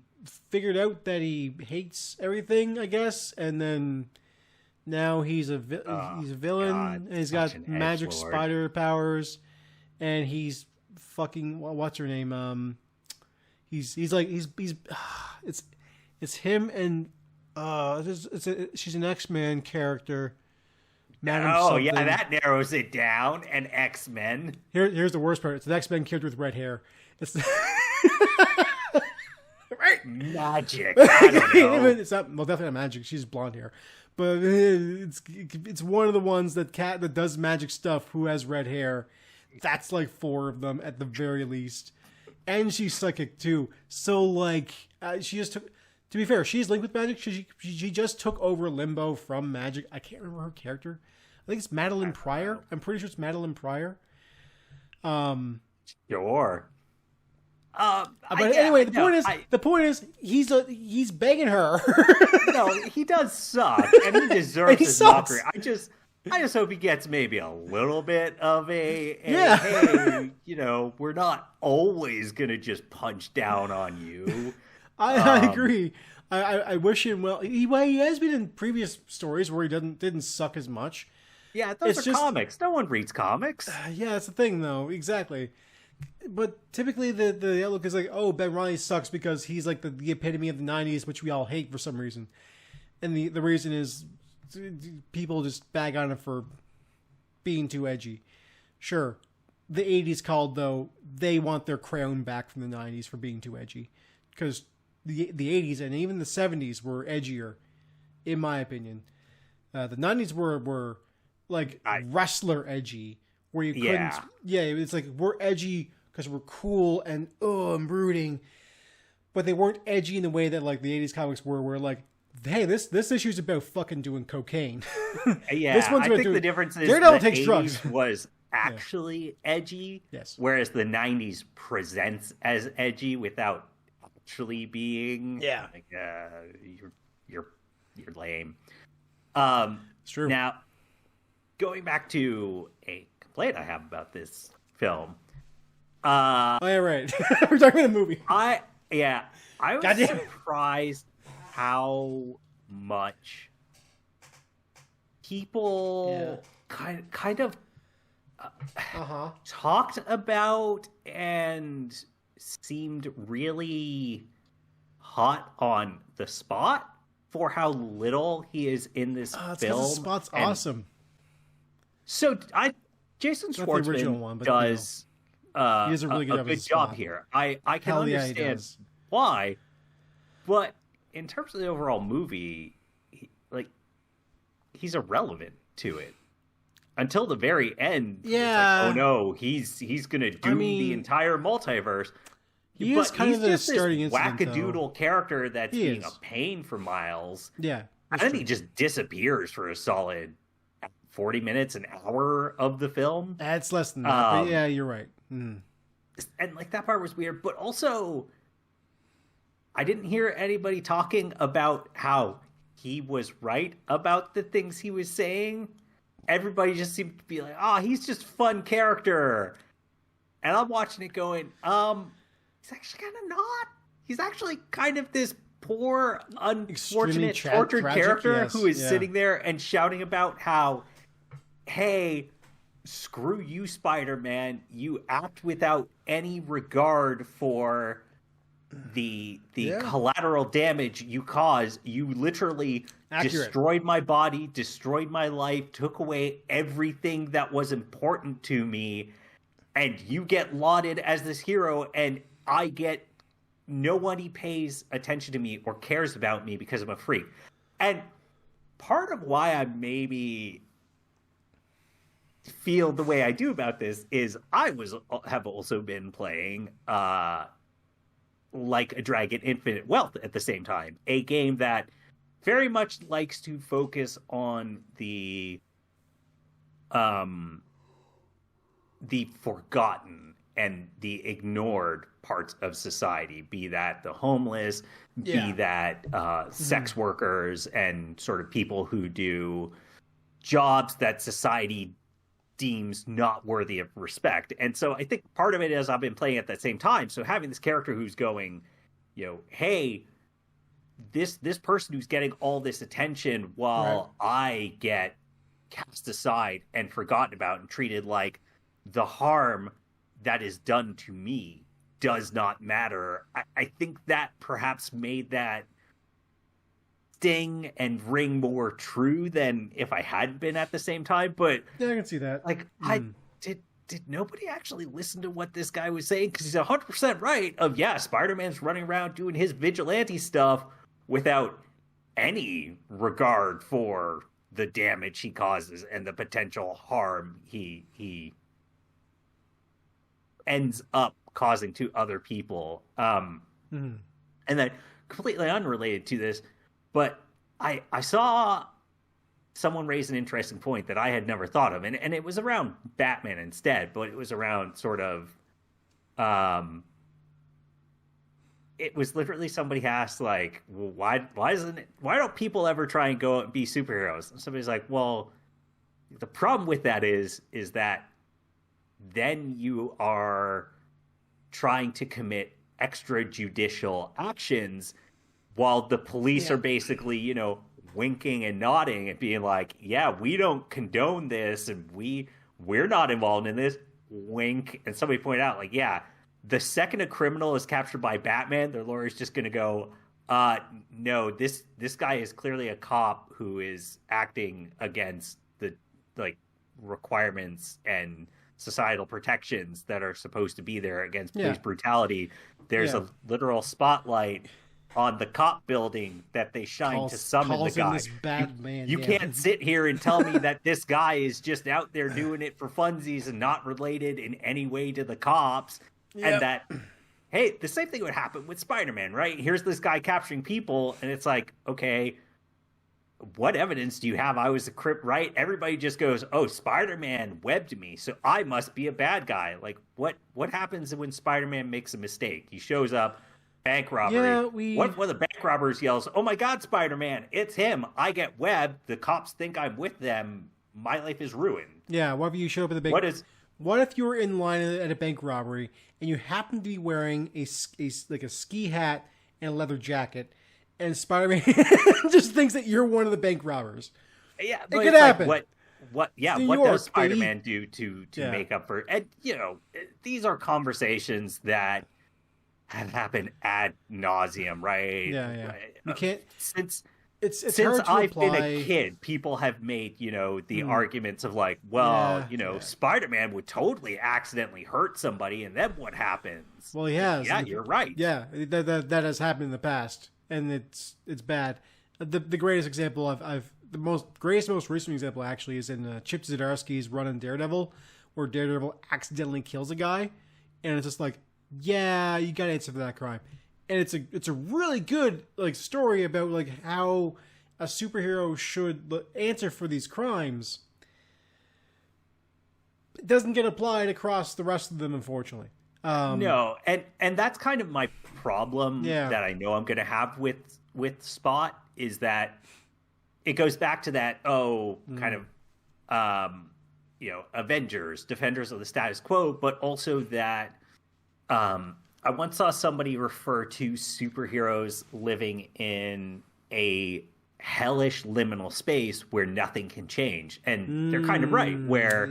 figured out that he hates everything, I guess. And then now he's a villain, God, and he's got magic spider powers, and he's fucking what's her name? He's it's him and she's an X-Men character. That narrows it down. An X-Men. Here's the worst part. It's an X-Men character with red hair. It's right. Magic. I don't know. It's not definitely not magic. She's blonde hair. But it's one of the ones that does magic stuff who has red hair. That's like 4 of them at the very least. And she's psychic too. So like she just took, to be fair, she's linked with magic. She just took over Limbo from magic. I can't remember her character. I think it's Madeline Pryor. I'm pretty sure it's Madeline Pryor. Sure. But anyway, the point is, he's begging her. No, he does suck, and he deserves his mockery. I just hope he gets maybe a little bit of hey, we're not always gonna just punch down on you. I agree. I wish him well. He has been in previous stories where he didn't suck as much. Yeah, those are comics. No one reads comics. Yeah, that's the thing, though. Exactly. But typically the outlook is like, oh, Ben Reilly sucks because he's like the epitome of the 90s, which we all hate for some reason. And the reason is people just bag on him for being too edgy. Sure, the 80s called, though, they want their crown back from the 90s for being too edgy. Because the 80s and even the 70s were edgier, in my opinion. The 90s were like wrestler edgy. Where you couldn't, it's like we're edgy because we're cool and I'm brooding, but they weren't edgy in the way that like the 80s comics were. Where like, hey, this issue's about fucking doing cocaine. Yeah, this one's I think the difference is Daredevil takes drugs. Was actually edgy, yes, whereas the 90s presents as edgy without actually being like you're lame. It's true. Now, going back to a complaint I have about this film. Oh yeah, right. We're talking about a movie. I was surprised how much people kind of talked about and seemed really hot on the Spot for how little he is in this film. The Spot's awesome. So Jason Schwartzman does he does a really good job here. I can understand why, but in terms of the overall movie, he's irrelevant to it until the very end. Yeah. It's like, oh no, he's gonna doom the entire multiverse. He is kind of the starting incident, wackadoodle character that's being is a pain for Miles. Yeah. And then he just disappears for a solid 40 minutes, an hour of the film. It's less than that, but yeah, you're right. And like that part was weird, but also I didn't hear anybody talking about how he was right about the things he was saying. Everybody just seemed to be like, oh, he's just a fun character. And I'm watching it going, he's actually kind of not. He's actually kind of this poor, unfortunate, tortured character who is sitting there and shouting about how, hey, screw you, Spider-Man. You act without any regard for the collateral damage you cause. You literally destroyed my body, destroyed my life, took away everything that was important to me, and you get lauded as this hero, and I get nobody pays attention to me or cares about me because I'm a freak. And part of why I maybe feel the way I do about this is I have also been playing Like a Dragon Infinite Wealth at the same time, a game that very much likes to focus on the forgotten and the ignored parts of society, be that the homeless, be that sex workers and sort of people who do jobs that society deems not worthy of respect. And so I think part of it is I've been playing at that same time. So having this character who's going, hey, this person who's getting all this attention while I get cast aside and forgotten about and treated like the harm that is done to me does not matter. I think that perhaps made that sting and ring more true than if I hadn't been at the same time. But yeah, I can see that. Like, did nobody actually listen to what this guy was saying? Because he's 100% right of, Spider-Man's running around doing his vigilante stuff without any regard for the damage he causes and the potential harm he ends up causing to other people. And then completely unrelated to this, but I saw someone raise an interesting point that I had never thought of, and it was around Batman instead, but it was around sort of, it was literally somebody asked, like, well, why don't people ever try and go and be superheroes? And somebody's like, well, the problem with that is that then you are trying to commit extrajudicial actions while the police are basically, winking and nodding and being like, we don't condone this and we're not involved in this, wink. And somebody pointed out, like, the second a criminal is captured by Batman, their lawyer's just going to go, no, this guy is clearly a cop who is acting against the, like, requirements and societal protections that are supposed to be there against police brutality. There's a literal spotlight on the cop building that they shine to summon the guy. This bad man. You can't sit here and tell me that this guy is just out there doing it for funsies and not related in any way to the cops. And that, hey, the same thing would happen with Spider-Man, right? Here's this guy capturing people, and it's like, okay, what evidence do you have I was a crip, right? Everybody just goes, oh, Spider-Man webbed me, so I must be a bad guy. Like, what happens when Spider-Man makes a mistake? He shows up, bank robbery. One of the bank robbers yells, oh my God, Spider-Man, it's him. I get webbed. The cops think I'm with them. My life is ruined. Yeah, what if you show up at the bank? What if you were in line at a bank robbery and you happen to be wearing a ski hat and a leather jacket, and Spider-Man just thinks that you're one of the bank robbers? Yeah, it could happen. What does Spider-Man do to make up for? And these are conversations that have happened ad nauseum, right? Yeah. You can't since It's since hard to I've apply. been a kid, people have made, the arguments of like, well, Spider-Man would totally accidentally hurt somebody, and then what happens? Well, he has. Yeah, you're right. Yeah, that has happened in the past, and it's bad. The greatest example the most recent example actually is in Chip Zdarsky's run in Daredevil, where Daredevil accidentally kills a guy, and it's just like, yeah, you got to answer for that crime. And it's a really good like story about like how a superhero should answer for these crimes. It doesn't get applied across the rest of them, unfortunately. No, and that's kind of my problem that I know I'm going to have with Spot is that it goes back to that kind of Avengers, defenders of the status quo, but also that I once saw somebody refer to superheroes living in a hellish liminal space where nothing can change, and they're kind of right. Where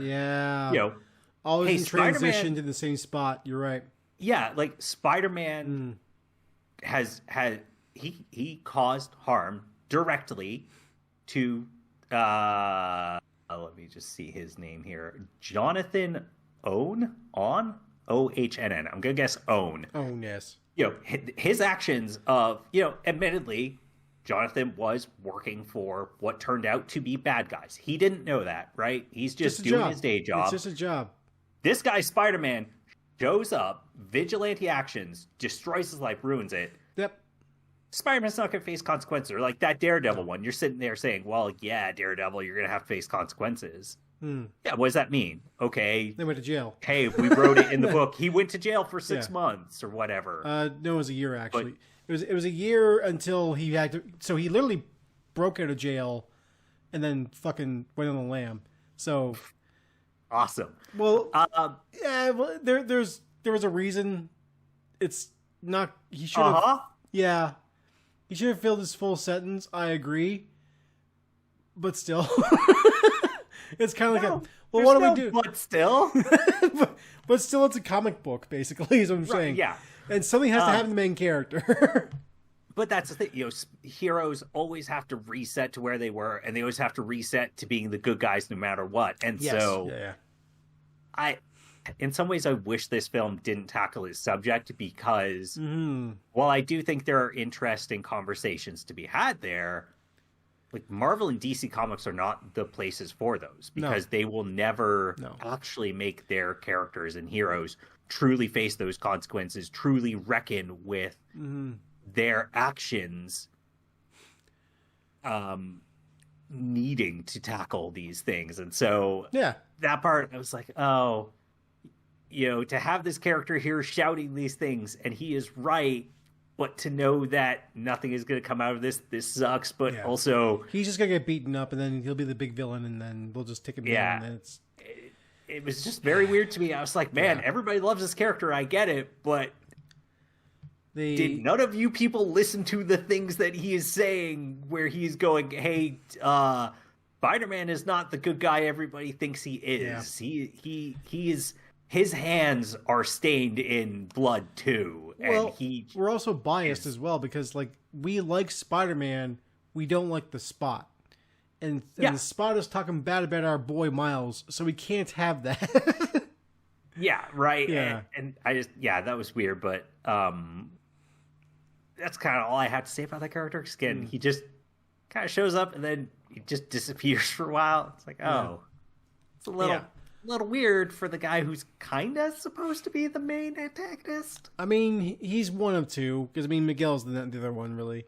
always in transition to the same spot. You're right. Yeah, like Spider-Man has he caused harm directly to let me just see his name here, Jonathan Ohn. Ohn. I'm gonna guess Own. Own, yes. His actions of, admittedly, Jonathan was working for what turned out to be bad guys. He didn't know that, right? He's just doing his day job. It's just a job. This guy, Spider-Man, shows up, vigilante actions, destroys his life, ruins it. Yep. Spider-Man's not going to face consequences. Or like that Daredevil one. You're sitting there saying, well, yeah, Daredevil, you're going to have to face consequences. Yeah, what does that mean? Okay. They went to jail. Hey, we wrote it in the book. He went to jail for 6 months or whatever. No, it was a year, actually. But it was a year until he had to... So he literally broke out of jail and then fucking went on the lam. So... Awesome. Well, there was a reason. It's not... He should have... Yeah. He should have filled his full sentence. I agree. But still... It's kind of like, well, what do we do? But still, but still, it's a comic book, basically. Is what I'm saying. Yeah, and something has to have the main character. But that's the thing. Heroes always have to reset to where they were, and they always have to reset to being the good guys no matter what. And in some ways, I wish this film didn't tackle his subject because while I do think there are interesting conversations to be had there. Like Marvel and DC Comics are not the places for those because they will never actually make their characters and heroes truly face those consequences, truly reckon with their actions, needing to tackle these things. And so that part, I was like, to have this character here shouting these things and he is right. But to know that nothing is going to come out of this sucks. But also, he's just going to get beaten up, and then he'll be the big villain, and then we'll just take him down. And then it was just very weird to me. I was like, man, everybody loves this character. I get it, but did none of you people listen to the things that he is saying, where he's going, "Hey, Spider-Man is not the good guy everybody thinks he is. He is." His hands are stained in blood too, and we're also biased as well because like we like Spider-Man, we don't like the Spot, and the Spot is talking bad about our boy Miles, so we can't have that. Yeah, right. Yeah, and I just that was weird, but that's kind of all I have to say about that character. Because again, he just kind of shows up and then he just disappears for a while. It's like, it's a little. A little weird for the guy who's kind of supposed to be the main antagonist. I mean, he's one of two, because, I mean, Miguel's the other one, really.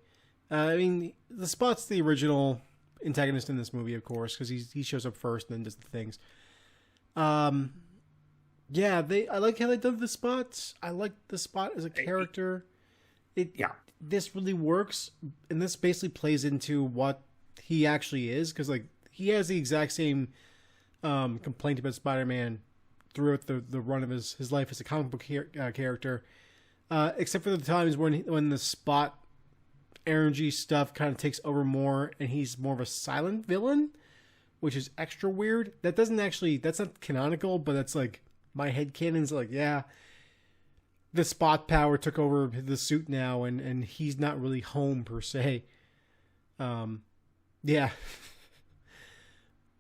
I mean, the Spot's the original antagonist in this movie, of course, because he shows up first and then does the things. I like how they did the Spot. I like the Spot as a character. This really works, and this basically plays into what he actually is, because, like, he has the exact same... complaint about Spider-Man throughout the run of his life as a comic book character, except for the times when the Spot energy stuff kind of takes over more and he's more of a silent villain, which is extra weird. That's not canonical, but that's like my headcanon's like, the Spot power took over the suit now and he's not really home per se.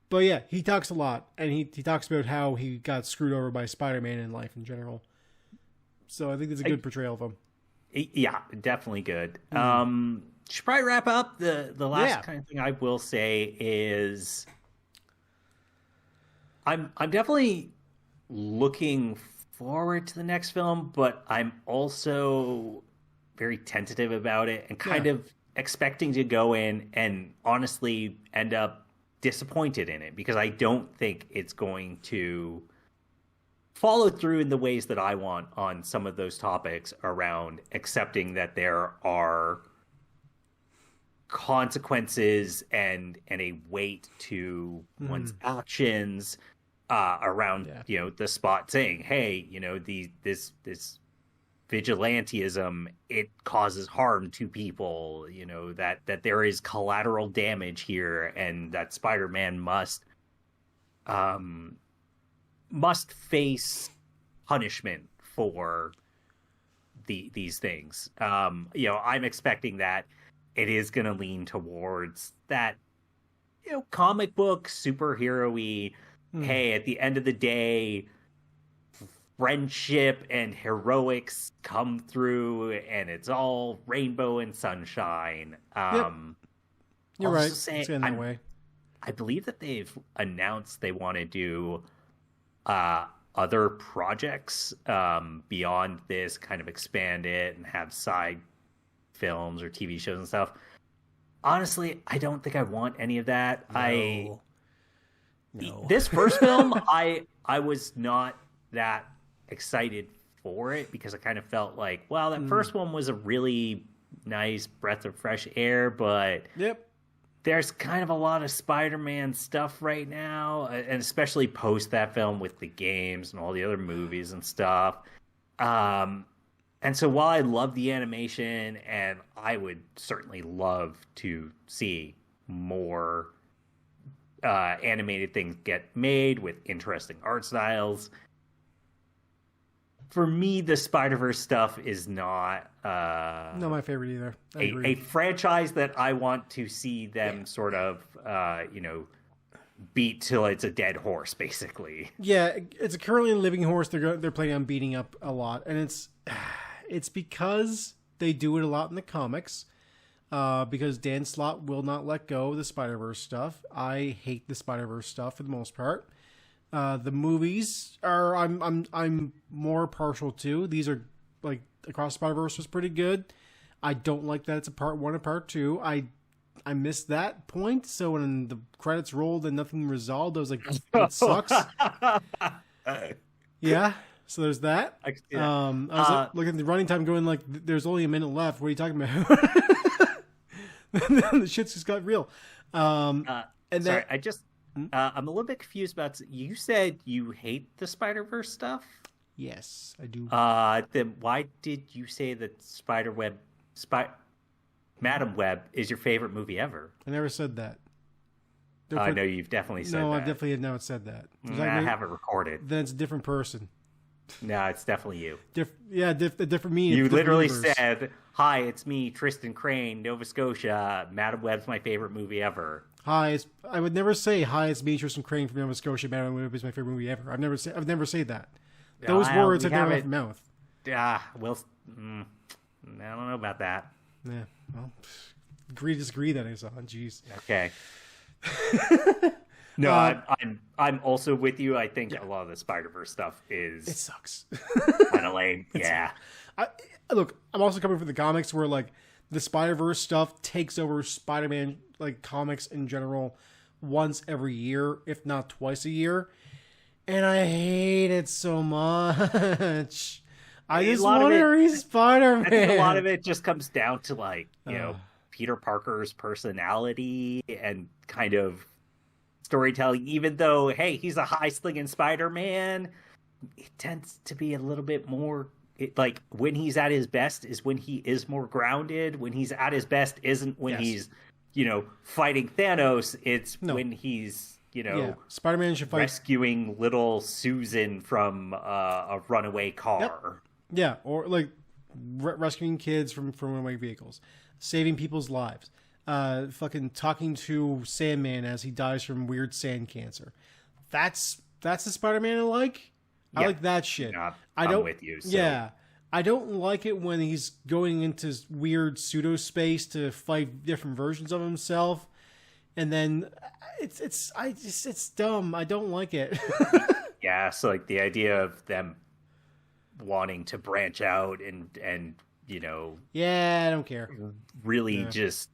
But yeah, he talks a lot, and he talks about how he got screwed over by Spider-Man in life in general. So I think it's a good portrayal of him. Yeah, definitely good. Should probably wrap up. The last kind of thing I will say is I'm definitely looking forward to the next film, but I'm also very tentative about it and kind of expecting to go in and honestly end up disappointed in it because I don't think it's going to follow through in the ways that I want on some of those topics around accepting that there are consequences and a weight to one's actions around the Spot saying, hey, this vigilantism, it causes harm to people, that there is collateral damage here, and that Spider-Man must face punishment for these things. I'm expecting that it is going to lean towards that, comic book superhero-y. Hey, at the end of the day, friendship and heroics come through, and it's all rainbow and sunshine. You're right. It's in that way. I believe that they've announced they want to do other projects beyond this, kind of expand it and have side films or TV shows and stuff. Honestly, I don't think I want any of that. No. This first film, I was not that excited for it because I kind of felt like, well, that first one was a really nice breath of fresh air, but there's kind of a lot of Spider-Man stuff right now, and especially post that film with the games and all the other movies and stuff. And so while I love the animation, and I would certainly love to see more animated things get made with interesting art styles, for me, the Spider-Verse stuff is not my favorite either. A franchise that I want to see them sort of, beat till it's a dead horse, basically. Yeah, it's currently a living horse. They're planning on beating up a lot, and it's because they do it a lot in the comics. Because Dan Slott will not let go of the Spider-Verse stuff. I hate the Spider-Verse stuff for the most part. The movies are I'm more partial to. These are like Across the Spider-Verse was pretty good. I don't like that it's a part 1 and part 2. I missed that point. So when the credits rolled and nothing resolved, I was like, it sucks. Yeah. So there's that. I was looking at the running time, going like, there's only a minute left. What are you talking about? The shit's just got real. I'm a little bit confused about. You said you hate the Spider-Verse stuff. Yes, I do. Then why did you say that Madam Web is your favorite movie ever? I never said that. No, you've definitely said that. No, I definitely had not said that. I have it recorded. Then it's a different person. No, it's definitely you. Different me. You literally said, "Hi, it's me, Tristan Crane, Nova Scotia. Madam Web's my favorite movie ever." Hi, I would never say, "Hi, it's me, Tristan Crane from Nova Scotia. Madam Web is my favorite movie ever." I've never said that. Those words have never left my mouth. I don't know about that. Yeah, well, disagree then, Hassan. Jeez. Okay. No, I'm also with you. I think a lot of the Spider-Verse stuff it sucks. Kind of lame. Yeah. Look, I'm also coming from the comics where like the Spider-Verse stuff takes over Spider-Man like comics in general once every year, if not twice a year, and I hate it so much. I just want to read Spider-Man. I think a lot of it just comes down to like Peter Parker's personality and kind of storytelling, even though, hey, he's a high-slinging Spider-Man, it tends to be a little bit more, like, when he's at his best is when he is more grounded. When he's at his best isn't when he's, fighting Thanos. It's when he's, Spider-Man should fight rescuing little Susan from a runaway car. Yep. Yeah, or, like, rescuing kids from runaway vehicles, saving people's lives. Fucking talking to Sandman as he dies from weird sand cancer. That's the Spider-Man I like. I like that shit. I'm with you. So. Yeah, I don't like it when he's going into weird pseudo space to fight different versions of himself, and then it's dumb. I don't like it. Yeah, so like the idea of them wanting to branch out and you know, yeah, I don't care. Really just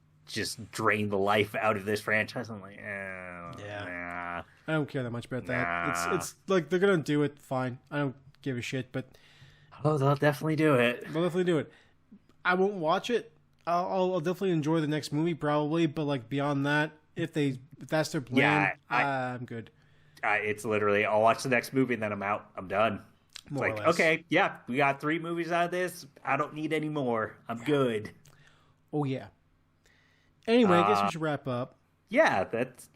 drain the life out of this franchise. I'm like, nah. I don't care that much about that. It's like they're gonna do it, fine. I don't give a shit, but they'll definitely do it. They'll definitely do it. I won't watch it. I'll definitely enjoy the next movie probably, but like beyond that, if that's their plan, I'm good. It's literally, I'll watch the next movie and then I'm out. I'm done. It's like, okay, yeah, we got 3 movies out of this. I don't need any more. I'm good. Oh yeah. Anyway, I guess we should wrap up. Yeah,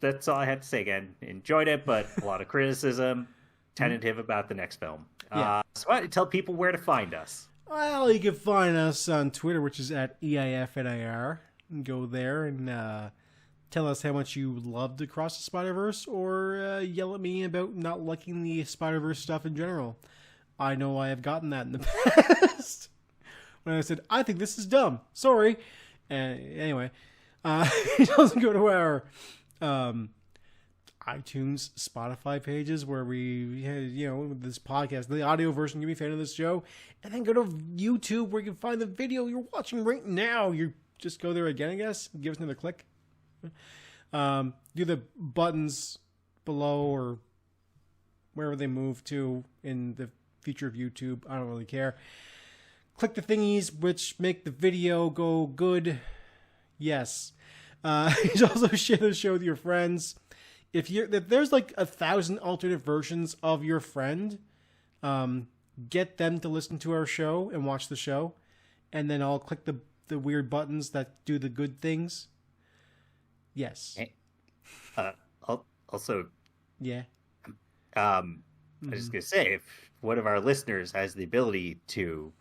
that's all I had to say. Again, enjoyed it, but a lot of criticism, tentative about the next film. So why don't you tell people where to find us? Well, you can find us on Twitter, which is at EIFNIR. Go there and tell us how much you loved Across the Spider-Verse, or yell at me about not liking the Spider-Verse stuff in general. I know I have gotten that in the past. When I said, I think this is dumb. Sorry. Anyway, it doesn't go to our iTunes, Spotify pages where we, this podcast, the audio version, you can be a fan of this show. And then go to YouTube where you can find the video you're watching right now. You just go there again, I guess. Give us another click. Do the buttons below or wherever they move to in the future of YouTube. I don't really care. Click the thingies which make the video go good. Yes. You also share the show with your friends. If there's like 1,000 alternate versions of your friend, get them to listen to our show and watch the show, and then I'll click the weird buttons that do the good things. Yes. Also, yeah. I was just gonna say, if one of our listeners has the ability to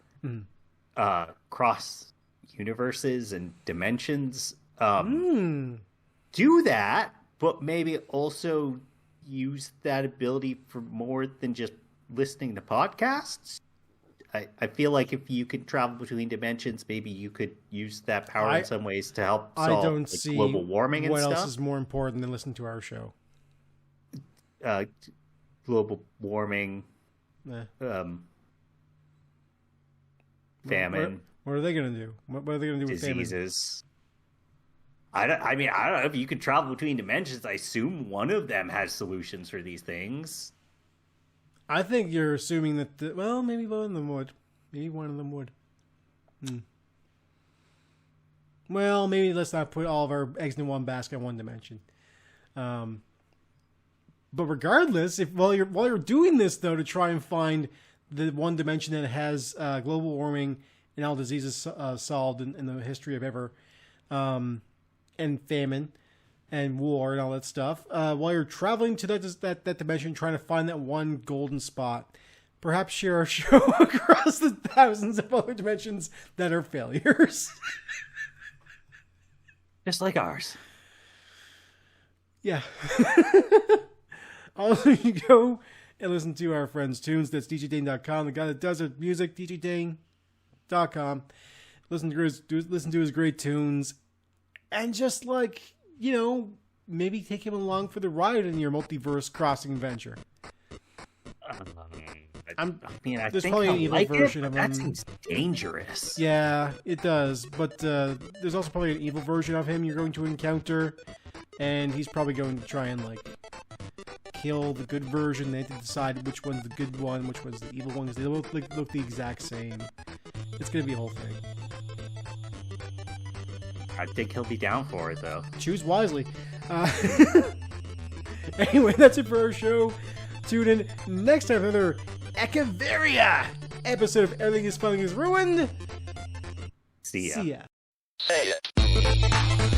cross universes and dimensions, do that, but maybe also use that ability for more than just listening to podcasts. I feel like if you could travel between dimensions, maybe you could use that power in some ways to help solve global warming and stuff. What else is more important than listening to our show? Global warming, famine. What are they going to do? What are they going to do with famine? Diseases. I don't know if you could travel between dimensions. I assume one of them has solutions for these things. I think you're assuming that, maybe one of them would. Maybe one of them would. Well, maybe let's not put all of our eggs in one basket in one dimension. But regardless, while you're doing this, though, to try and find the one dimension that has global warming and all diseases solved in the history of ever, and famine and war and all that stuff, while you're traveling to that dimension, trying to find that one golden spot, perhaps share our show across the thousands of other dimensions that are failures. Just like ours. Yeah. Also, you go and listen to our friend's tunes. That's djdane.com. The guy that does our music, djdane.com. Listen to his great tunes. And just maybe take him along for the ride in your multiverse crossing adventure. I there's think probably an evil version of him. That seems dangerous. Yeah, it does. But there's also probably an evil version of him you're going to encounter. And he's probably going to try and, kill the good version. They have to decide which one's the good one, which one's the evil one, because they both look the exact same. It's going to be a whole thing. I think he'll be down for it, though. Choose wisely. Anyway, that's it for our show. Tune in next time for another Echeveria episode of Everything is Fun is Ruined. See ya. See ya.